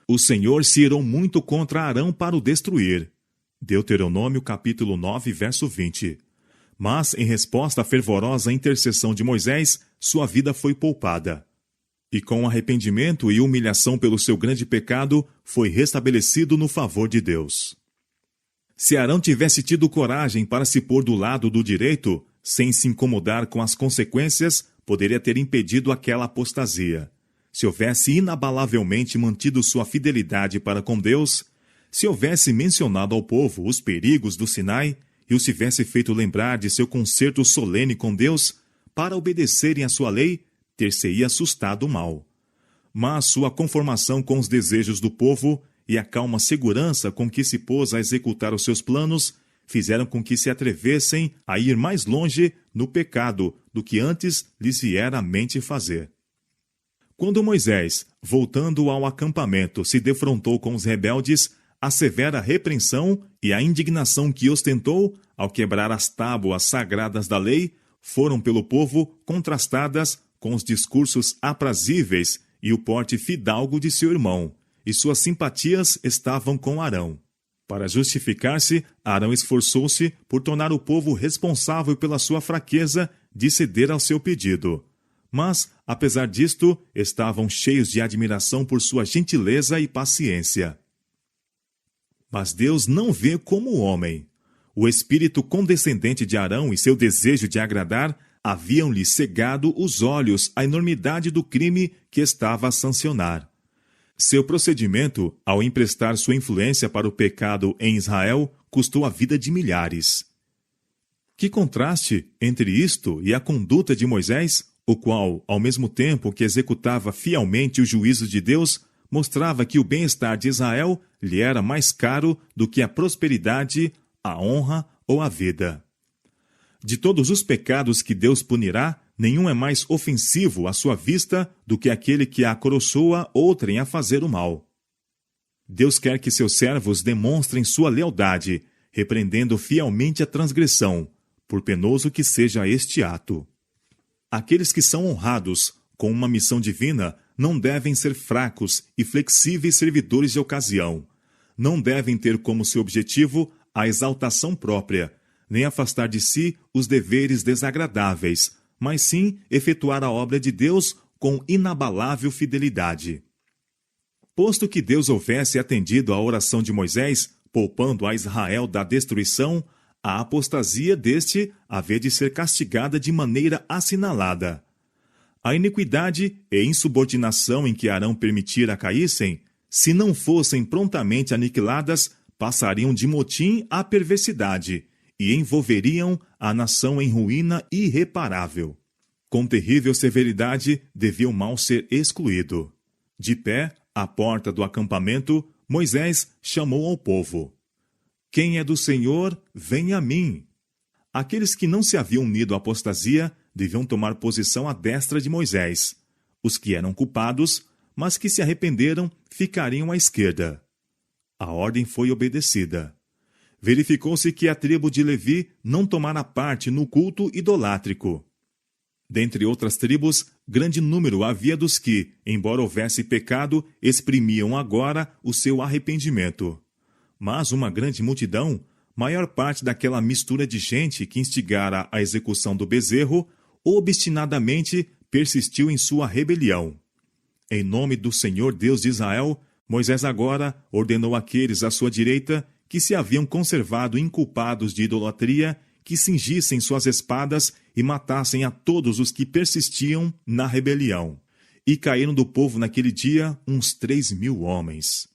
O Senhor se irou muito contra Arão para o destruir. Deuteronômio capítulo 9, verso 20. Mas, em resposta à fervorosa intercessão de Moisés, sua vida foi poupada. E com arrependimento e humilhação pelo seu grande pecado, foi restabelecido no favor de Deus. Se Arão tivesse tido coragem para se pôr do lado do direito, sem se incomodar com as consequências, poderia ter impedido aquela apostasia. Se houvesse inabalavelmente mantido sua fidelidade para com Deus, se houvesse mencionado ao povo os perigos do Sinai e os tivesse feito lembrar de seu concerto solene com Deus, para obedecerem à sua lei, ter-se-ia assustado o mal. Mas sua conformação com os desejos do povo e a calma segurança com que se pôs a executar os seus planos fizeram com que se atrevessem a ir mais longe no pecado do que antes lhes viera à mente fazer. Quando Moisés, voltando ao acampamento, se defrontou com os rebeldes, a severa repreensão e a indignação que ostentou ao quebrar as tábuas sagradas da lei foram pelo povo contrastadas com os discursos aprazíveis e o porte fidalgo de seu irmão, e suas simpatias estavam com Arão. Para justificar-se, Arão esforçou-se por tornar o povo responsável pela sua fraqueza de ceder ao seu pedido. Mas, apesar disto, estavam cheios de admiração por sua gentileza e paciência. Mas Deus não vê como o homem. O espírito condescendente de Arão e seu desejo de agradar haviam-lhe cegado os olhos à enormidade do crime que estava a sancionar. Seu procedimento, ao emprestar sua influência para o pecado em Israel, custou a vida de milhares. Que contraste entre isto e a conduta de Moisés, o qual, ao mesmo tempo que executava fielmente o juízo de Deus, mostrava que o bem-estar de Israel lhe era mais caro do que a prosperidade, a honra ou a vida. De todos os pecados que Deus punirá, nenhum é mais ofensivo à sua vista do que aquele que acoroçoa outrem a fazer o mal. Deus quer que seus servos demonstrem sua lealdade, repreendendo fielmente a transgressão, por penoso que seja este ato. Aqueles que são honrados com uma missão divina não devem ser fracos e flexíveis servidores de ocasião. Não devem ter como seu objetivo a exaltação própria, nem afastar de si os deveres desagradáveis, mas sim efetuar a obra de Deus com inabalável fidelidade. Posto que Deus houvesse atendido à oração de Moisés, poupando a Israel da destruição, a apostasia deste havia de ser castigada de maneira assinalada. A iniquidade e insubordinação em que Arão permitira caíssem, se não fossem prontamente aniquiladas, passariam de motim à perversidade e envolveriam a nação em ruína irreparável. Com terrível severidade, devia o mal ser excluído. De pé, à porta do acampamento, Moisés chamou ao povo. Quem é do Senhor, vem a mim. Aqueles que não se haviam unido à apostasia deviam tomar posição à destra de Moisés. Os que eram culpados, mas que se arrependeram, ficariam à esquerda. A ordem foi obedecida. Verificou-se que a tribo de Levi não tomara parte no culto idolátrico. Dentre outras tribos, grande número havia dos que, embora houvesse pecado, exprimiam agora o seu arrependimento. Mas uma grande multidão, maior parte daquela mistura de gente que instigara a execução do bezerro, obstinadamente persistiu em sua rebelião. Em nome do Senhor Deus de Israel, Moisés agora ordenou àqueles à sua direita que se haviam conservado inculpados de idolatria que cingissem suas espadas e matassem a todos os que persistiam na rebelião. E caíram do povo naquele dia uns 3.000 homens.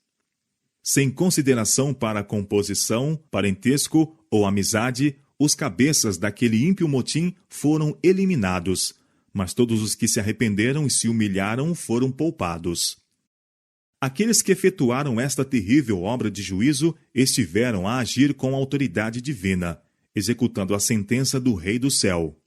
Sem consideração para a composição, parentesco ou amizade, os cabeças daquele ímpio motim foram eliminados, mas todos os que se arrependeram e se humilharam foram poupados. Aqueles que efetuaram esta terrível obra de juízo estiveram a agir com autoridade divina, executando a sentença do Rei do Céu.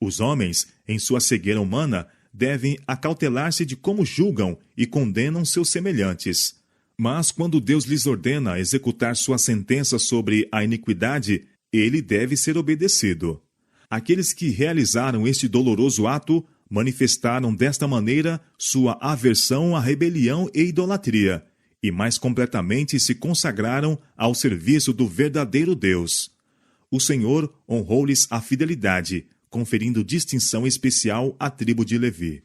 Os homens, em sua cegueira humana, devem acautelar-se de como julgam e condenam seus semelhantes. Mas quando Deus lhes ordena executar sua sentença sobre a iniquidade, ele deve ser obedecido. Aqueles que realizaram este doloroso ato manifestaram desta maneira sua aversão à rebelião e idolatria, e mais completamente se consagraram ao serviço do verdadeiro Deus. O Senhor honrou-lhes a fidelidade, conferindo distinção especial à tribo de Levi.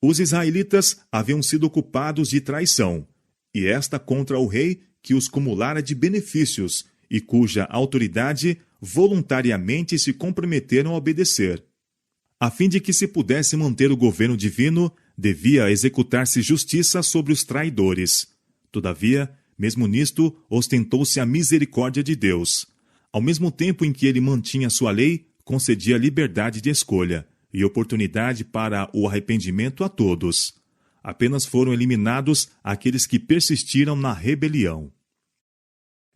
Os israelitas haviam sido culpados de traição, e esta contra o rei que os cumulara de benefícios e cuja autoridade voluntariamente se comprometeram a obedecer. A fim de que se pudesse manter o governo divino, devia executar-se justiça sobre os traidores. Todavia, mesmo nisto, ostentou-se a misericórdia de Deus. Ao mesmo tempo em que ele mantinha sua lei, concedia liberdade de escolha e oportunidade para o arrependimento a todos. Apenas foram eliminados aqueles que persistiram na rebelião.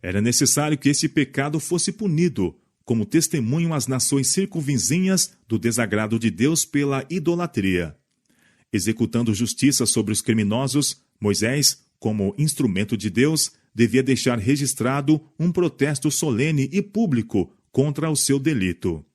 Era necessário que esse pecado fosse punido, como testemunho às nações circunvizinhas do desagrado de Deus pela idolatria. Executando justiça sobre os criminosos, Moisés, como instrumento de Deus, devia deixar registrado um protesto solene e público contra o seu delito.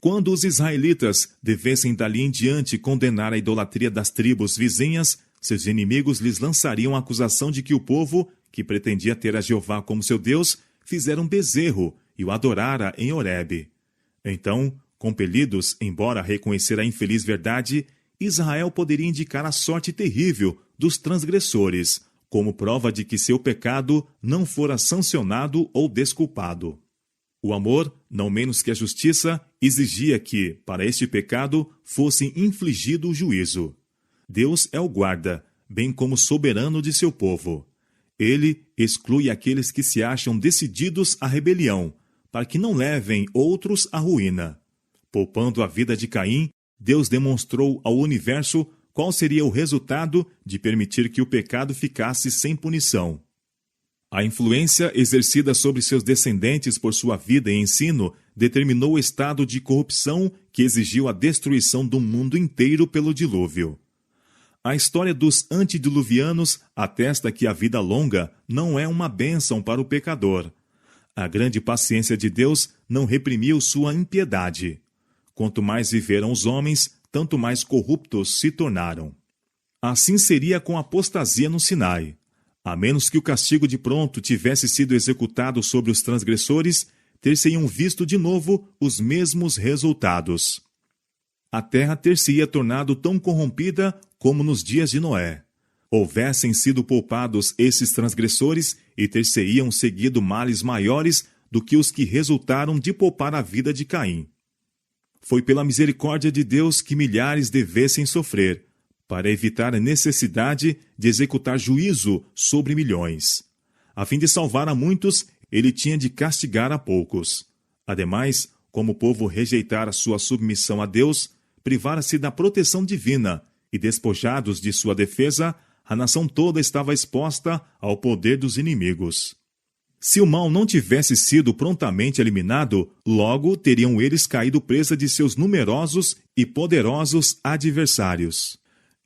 Quando os israelitas devessem dali em diante condenar a idolatria das tribos vizinhas, seus inimigos lhes lançariam a acusação de que o povo, que pretendia ter a Jeová como seu Deus, fizera um bezerro e o adorara em Horebe. Então, compelidos, embora reconhecer a infeliz verdade, Israel poderia indicar a sorte terrível dos transgressores, como prova de que seu pecado não fora sancionado ou desculpado. O amor, não menos que a justiça, exigia que, para este pecado, fosse infligido o juízo. Deus é o guarda, bem como soberano de seu povo. Ele exclui aqueles que se acham decididos à rebelião, para que não levem outros à ruína. Poupando a vida de Caim, Deus demonstrou ao universo qual seria o resultado de permitir que o pecado ficasse sem punição. A influência exercida sobre seus descendentes por sua vida e ensino determinou o estado de corrupção que exigiu a destruição do mundo inteiro pelo dilúvio. A história dos antediluvianos atesta que a vida longa não é uma bênção para o pecador. A grande paciência de Deus não reprimiu sua impiedade. Quanto mais viveram os homens, tanto mais corruptos se tornaram. Assim seria com a apostasia no Sinai. A menos que o castigo de pronto tivesse sido executado sobre os transgressores, ter-se-iam visto de novo os mesmos resultados. A terra ter-se-ia tornado tão corrompida como nos dias de Noé. Houvessem sido poupados esses transgressores e ter-se-iam seguido males maiores do que os que resultaram de poupar a vida de Caim. Foi pela misericórdia de Deus que milhares devessem sofrer, para evitar a necessidade de executar juízo sobre milhões. A fim de salvar a muitos, ele tinha de castigar a poucos. Ademais, como o povo rejeitara sua submissão a Deus, privara-se da proteção divina e, despojados de sua defesa, a nação toda estava exposta ao poder dos inimigos. Se o mal não tivesse sido prontamente eliminado, logo teriam eles caído presa de seus numerosos e poderosos adversários.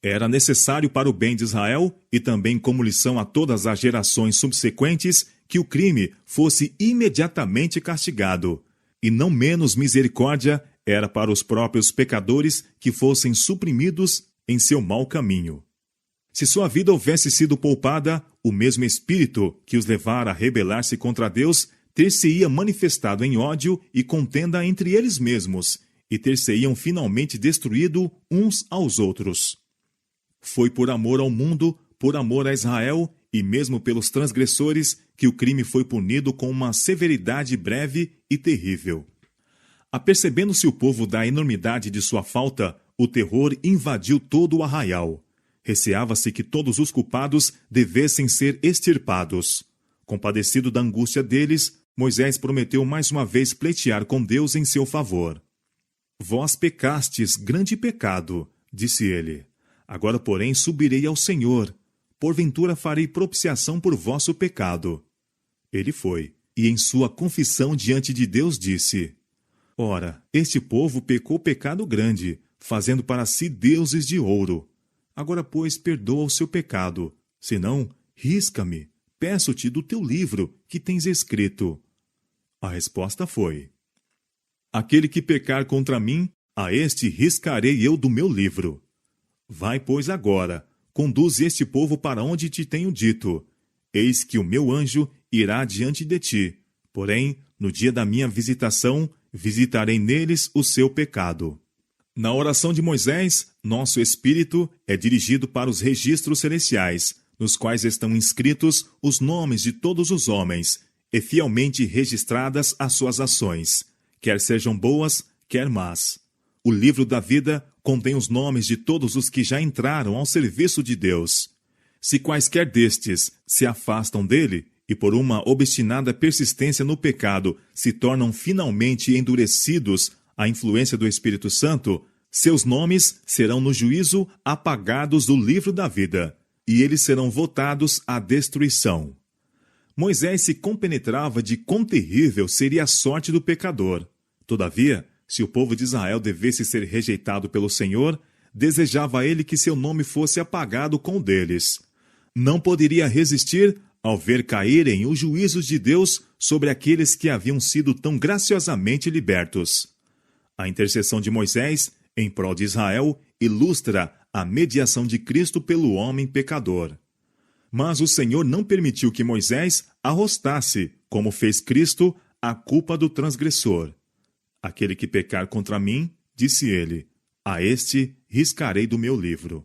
Era necessário para o bem de Israel, e também como lição a todas as gerações subsequentes, que o crime fosse imediatamente castigado. E não menos misericórdia era para os próprios pecadores que fossem suprimidos em seu mau caminho. Se sua vida houvesse sido poupada, o mesmo espírito que os levara a rebelar-se contra Deus ter-se-ia manifestado em ódio e contenda entre eles mesmos, e ter-se-iam finalmente destruído uns aos outros. Foi por amor ao mundo, por amor a Israel, e mesmo pelos transgressores, que o crime foi punido com uma severidade breve e terrível. Apercebendo-se o povo da enormidade de sua falta, o terror invadiu todo o arraial. Receava-se que todos os culpados devessem ser extirpados. Compadecido da angústia deles, Moisés prometeu mais uma vez pleitear com Deus em seu favor. Vós pecastes grande pecado, disse ele. Agora, porém, subirei ao Senhor. Porventura farei propiciação por vosso pecado. Ele foi, e em sua confissão diante de Deus disse: Ora, este povo pecou pecado grande, fazendo para si deuses de ouro. Agora, pois, perdoa o seu pecado. Senão, risca-me, peço-te do teu livro que tens escrito. A resposta foi: Aquele que pecar contra mim, a este riscarei eu do meu livro. Vai, pois, agora, conduz este povo para onde te tenho dito. Eis que o meu anjo irá diante de ti. Porém, no dia da minha visitação, visitarei neles o seu pecado. Na oração de Moisés, nosso espírito é dirigido para os registros celestiais, nos quais estão inscritos os nomes de todos os homens, e fielmente registradas as suas ações, quer sejam boas, quer más. O livro da vida contém os nomes de todos os que já entraram ao serviço de Deus. Se quaisquer destes se afastam dele, e por uma obstinada persistência no pecado se tornam finalmente endurecidos à influência do Espírito Santo, seus nomes serão no juízo apagados do livro da vida, e eles serão votados à destruição. Moisés se compenetrava de quão terrível seria a sorte do pecador. Todavia, se o povo de Israel devesse ser rejeitado pelo Senhor, desejava ele que seu nome fosse apagado com o deles. Não poderia resistir ao ver caírem os juízos de Deus sobre aqueles que haviam sido tão graciosamente libertos. A intercessão de Moisés, em prol de Israel, ilustra a mediação de Cristo pelo homem pecador. Mas o Senhor não permitiu que Moisés arrostasse, como fez Cristo, a culpa do transgressor. Aquele que pecar contra mim, disse ele, a este riscarei do meu livro.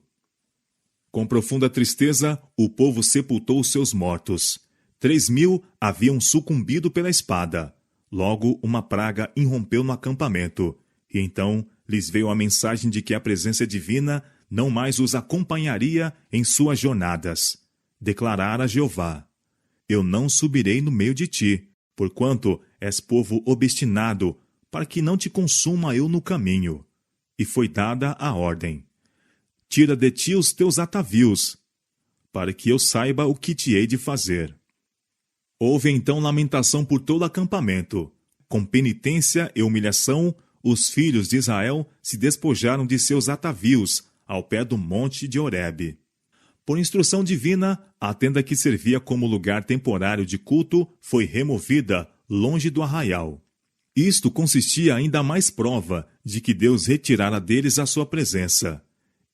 Com profunda tristeza, o povo sepultou seus mortos. 3.000 haviam sucumbido pela espada. Logo, uma praga irrompeu no acampamento, e então lhes veio a mensagem de que a presença divina não mais os acompanharia em suas jornadas. Declarara Jeová: Eu não subirei no meio de ti, porquanto és povo obstinado, para que não te consuma eu no caminho. E foi dada a ordem: Tira de ti os teus atavios, para que eu saiba o que te hei de fazer. Houve então lamentação por todo o acampamento. Com penitência e humilhação, os filhos de Israel se despojaram de seus atavios, ao pé do monte de Horebe. Por instrução divina, a tenda que servia como lugar temporário de culto foi removida longe do arraial. Isto consistia ainda mais prova de que Deus retirara deles a sua presença.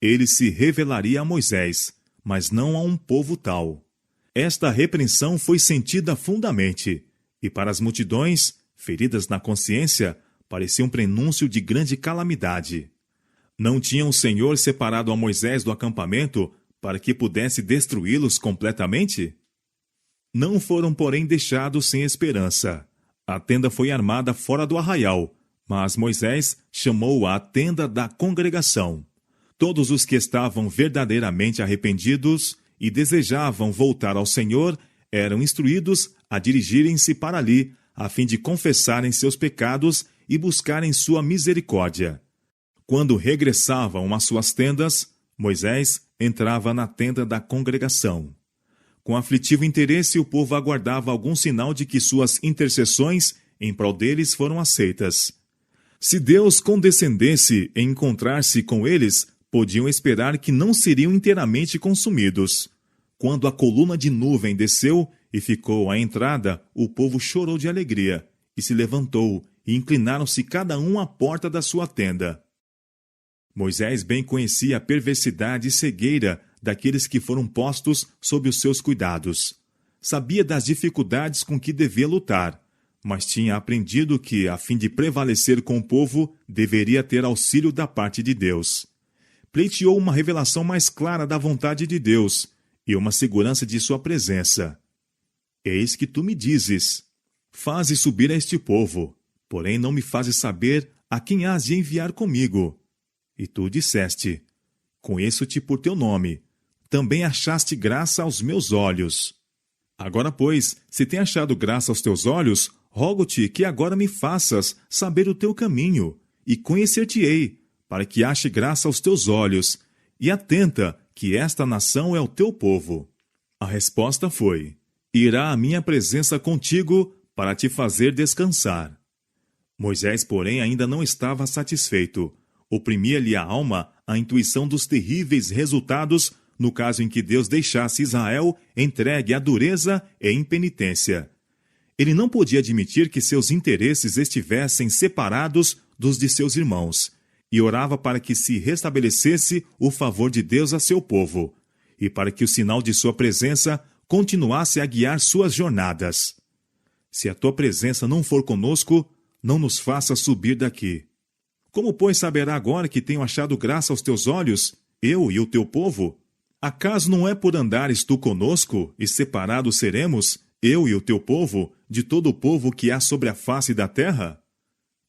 Ele se revelaria a Moisés, mas não a um povo tal. Esta repreensão foi sentida fundamente, e para as multidões, feridas na consciência, parecia um prenúncio de grande calamidade. Não tinha o Senhor separado a Moisés do acampamento para que pudesse destruí-los completamente? Não foram, porém, deixados sem esperança. A tenda foi armada fora do arraial, mas Moisés chamou-a a tenda da congregação. Todos os que estavam verdadeiramente arrependidos e desejavam voltar ao Senhor eram instruídos a dirigirem-se para ali, a fim de confessarem seus pecados e buscarem sua misericórdia. Quando regressavam às suas tendas, Moisés entrava na tenda da congregação. Com aflitivo interesse, o povo aguardava algum sinal de que suas intercessões em prol deles foram aceitas. Se Deus condescendesse em encontrar-se com eles, podiam esperar que não seriam inteiramente consumidos. Quando a coluna de nuvem desceu e ficou à entrada, o povo chorou de alegria, e se levantou, e inclinaram-se cada um à porta da sua tenda. Moisés bem conhecia a perversidade e cegueira daqueles que foram postos sob os seus cuidados. Sabia das dificuldades com que devia lutar, mas tinha aprendido que, a fim de prevalecer com o povo, deveria ter auxílio da parte de Deus. Pleiteou uma revelação mais clara da vontade de Deus e uma segurança de sua presença. Eis que tu me dizes: faze subir a este povo, porém não me fazes saber a quem hás de enviar comigo. E tu disseste: conheço-te por teu nome, também achaste graça aos meus olhos. Agora, pois, se tem achado graça aos teus olhos, rogo-te que agora me faças saber o teu caminho, e conhecer-te-ei, para que ache graça aos teus olhos, e atenta que esta nação é o teu povo. A resposta foi: irá a minha presença contigo para te fazer descansar. Moisés, porém, ainda não estava satisfeito. Oprimia-lhe a alma a intuição dos terríveis resultados no caso em que Deus deixasse Israel entregue à dureza e impenitência. Ele não podia admitir que seus interesses estivessem separados dos de seus irmãos, e orava para que se restabelecesse o favor de Deus a seu povo, e para que o sinal de sua presença continuasse a guiar suas jornadas. Se a tua presença não for conosco, não nos faça subir daqui. Como, pois, saberá agora que tenho achado graça aos teus olhos, eu e o teu povo? Acaso não é por andares tu conosco, e separados seremos, eu e o teu povo, de todo o povo que há sobre a face da terra?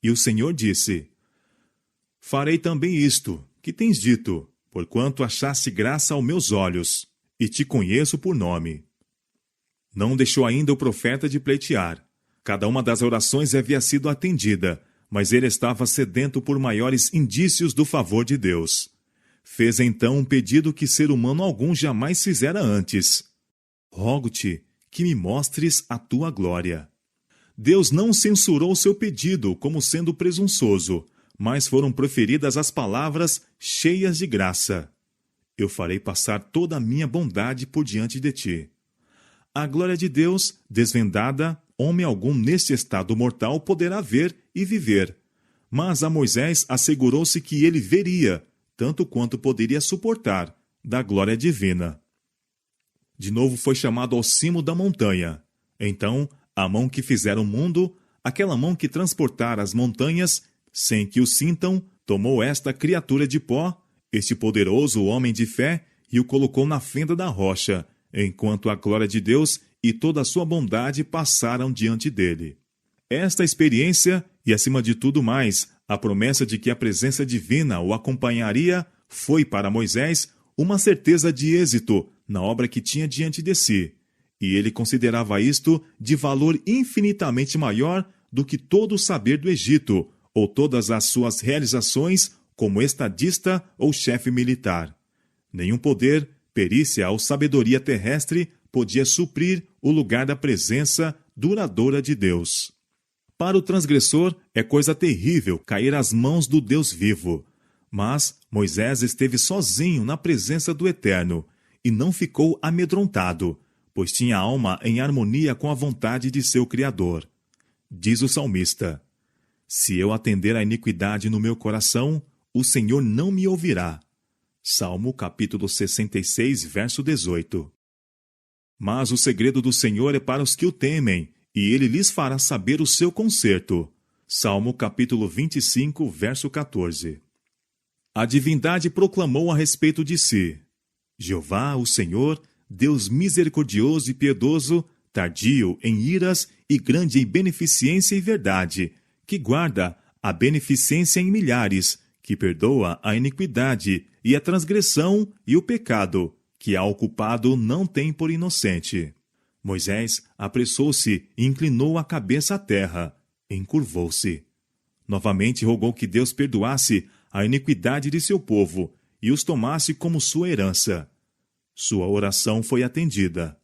E o Senhor disse: farei também isto, que tens dito, porquanto achaste graça aos meus olhos, e te conheço por nome. Não deixou ainda o profeta de pleitear. Cada uma das orações havia sido atendida, mas ele estava sedento por maiores indícios do favor de Deus. Fez então um pedido que ser humano algum jamais fizera antes: rogo-te que me mostres a tua glória. Deus não censurou seu pedido como sendo presunçoso, mas foram proferidas as palavras cheias de graça: eu farei passar toda a minha bondade por diante de ti. A glória de Deus, desvendada, homem algum neste estado mortal poderá ver e viver. Mas a Moisés assegurou-se que ele veria, tanto quanto poderia suportar, da glória divina. De novo foi chamado ao cimo da montanha. Então, a mão que fizera o mundo, aquela mão que transportara as montanhas, sem que o sintam, tomou esta criatura de pó, este poderoso homem de fé, e o colocou na fenda da rocha, enquanto a glória de Deus e toda a sua bondade passaram diante dele. Esta experiência, e acima de tudo mais, a promessa de que a presença divina o acompanharia, foi para Moisés uma certeza de êxito na obra que tinha diante de si, e ele considerava isto de valor infinitamente maior do que todo o saber do Egito, ou todas as suas realizações como estadista ou chefe militar. Nenhum poder, perícia ou sabedoria terrestre podia suprir o lugar da presença duradoura de Deus. Para o transgressor é coisa terrível cair às mãos do Deus vivo, Mas Moisés esteve sozinho na presença do Eterno e não ficou amedrontado, pois tinha a alma em harmonia com a vontade de seu Criador. Diz o salmista: se eu atender à iniquidade no meu coração, o Senhor não me ouvirá. Salmo capítulo 66, verso 18. Mas o segredo do Senhor é para os que o temem, e ele lhes fará saber o seu conserto. Salmo capítulo 25, verso 14. A divindade proclamou a respeito de si: Jeová, o Senhor, Deus misericordioso e piedoso, tardio em iras e grande em beneficência e verdade, que guarda a beneficência em milhares, que perdoa a iniquidade e a transgressão e o pecado, que ao culpado não tem por inocente. Moisés apressou-se e inclinou a cabeça à terra, encurvou-se. Novamente rogou que Deus perdoasse a iniquidade de seu povo e os tomasse como sua herança. Sua oração foi atendida.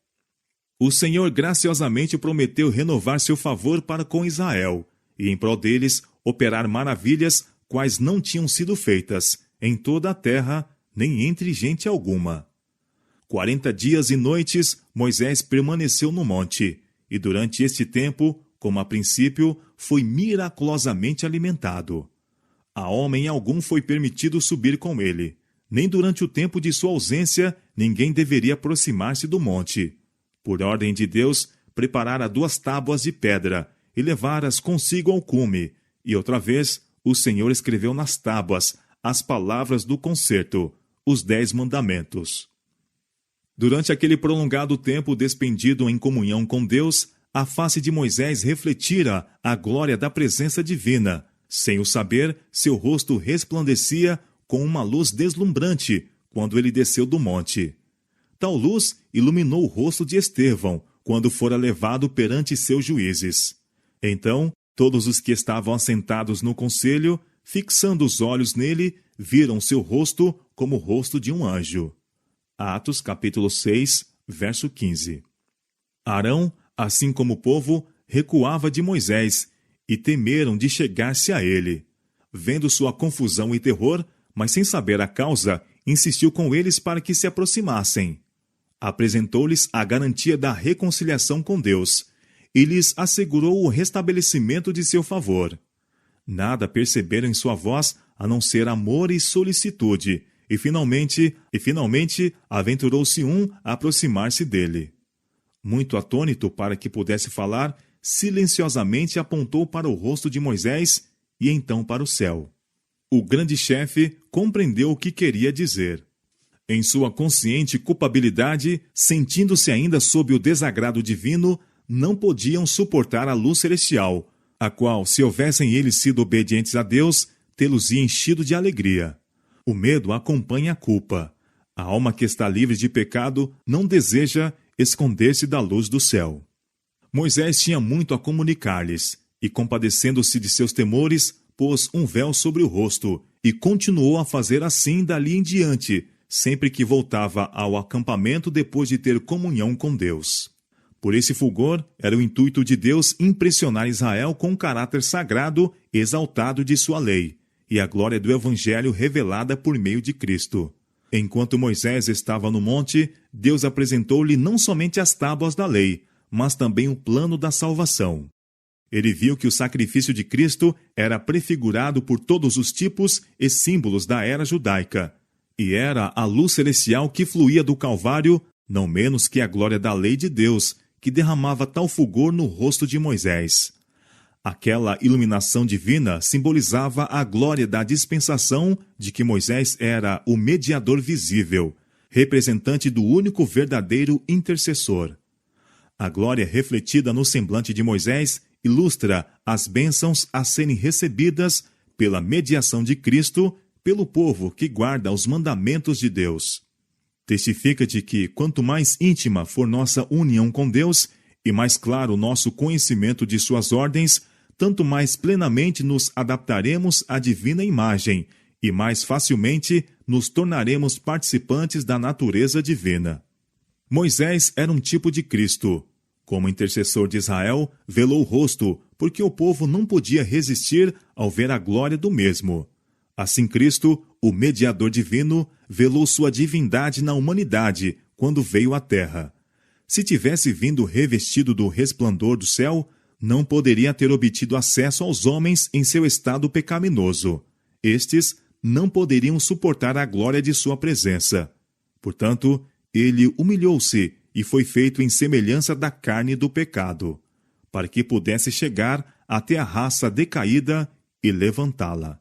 O Senhor graciosamente prometeu renovar seu favor para com Israel e, em prol deles, operar maravilhas quais não tinham sido feitas em toda a terra, nem entre gente alguma. 40 dias e noites Moisés permaneceu no monte, e durante este tempo, como a princípio, foi miraculosamente alimentado. A homem algum foi permitido subir com ele. Nem durante o tempo de sua ausência ninguém deveria aproximar-se do monte. Por ordem de Deus, preparara 2 tábuas de pedra e levara-as consigo ao cume. E outra vez, o Senhor escreveu nas tábuas as palavras do concerto, os 10 mandamentos. Durante aquele prolongado tempo despendido em comunhão com Deus, a face de Moisés refletira a glória da presença divina. Sem o saber, seu rosto resplandecia com uma luz deslumbrante quando ele desceu do monte. Tal luz iluminou o rosto de Estevão quando fora levado perante seus juízes. Então, todos os que estavam assentados no conselho, fixando os olhos nele, viram seu rosto como o rosto de um anjo. Atos capítulo 6, verso 15. Arão, assim como o povo, recuava de Moisés, e temeram de chegar-se a ele. Vendo sua confusão e terror, mas sem saber a causa, insistiu com eles para que se aproximassem. Apresentou-lhes a garantia da reconciliação com Deus, e lhes assegurou o restabelecimento de seu favor. Nada perceberam em sua voz, a não ser amor e solicitude, e finalmente aventurou-se um a aproximar-se dele. Muito atônito para que pudesse falar, silenciosamente apontou para o rosto de Moisés e então para o céu. O grande chefe compreendeu o que queria dizer. Em sua consciente culpabilidade, sentindo-se ainda sob o desagrado divino, não podiam suportar a luz celestial, a qual, se houvessem eles sido obedientes a Deus, tê-los-ia enchido de alegria. O medo acompanha a culpa. A alma que está livre de pecado não deseja esconder-se da luz do céu. Moisés tinha muito a comunicar-lhes, e compadecendo-se de seus temores, pôs um véu sobre o rosto, e continuou a fazer assim dali em diante, sempre que voltava ao acampamento depois de ter comunhão com Deus. Por esse fulgor, era o intuito de Deus impressionar Israel com o caráter sagrado exaltado de sua lei, e a glória do Evangelho revelada por meio de Cristo. Enquanto Moisés estava no monte, Deus apresentou-lhe não somente as tábuas da lei, mas também o plano da salvação. Ele viu que o sacrifício de Cristo era prefigurado por todos os tipos e símbolos da era judaica, e era a luz celestial que fluía do Calvário, não menos que a glória da lei de Deus, que derramava tal fulgor no rosto de Moisés. Aquela iluminação divina simbolizava a glória da dispensação de que Moisés era o mediador visível, representante do único verdadeiro intercessor. A glória refletida no semblante de Moisés ilustra as bênçãos a serem recebidas pela mediação de Cristo pelo povo que guarda os mandamentos de Deus. Testifica de que, quanto mais íntima for nossa união com Deus e mais claro o nosso conhecimento de suas ordens, tanto mais plenamente nos adaptaremos à divina imagem e mais facilmente nos tornaremos participantes da natureza divina. Moisés era um tipo de Cristo. Como intercessor de Israel, velou o rosto, porque o povo não podia resistir ao ver a glória do mesmo. Assim Cristo, o mediador divino velou sua divindade na humanidade quando veio à Terra. Se tivesse vindo revestido do resplendor do céu, não poderia ter obtido acesso aos homens em seu estado pecaminoso. Estes não poderiam suportar a glória de sua presença. Portanto, ele humilhou-se e foi feito em semelhança da carne do pecado, para que pudesse chegar até a raça decaída e levantá-la.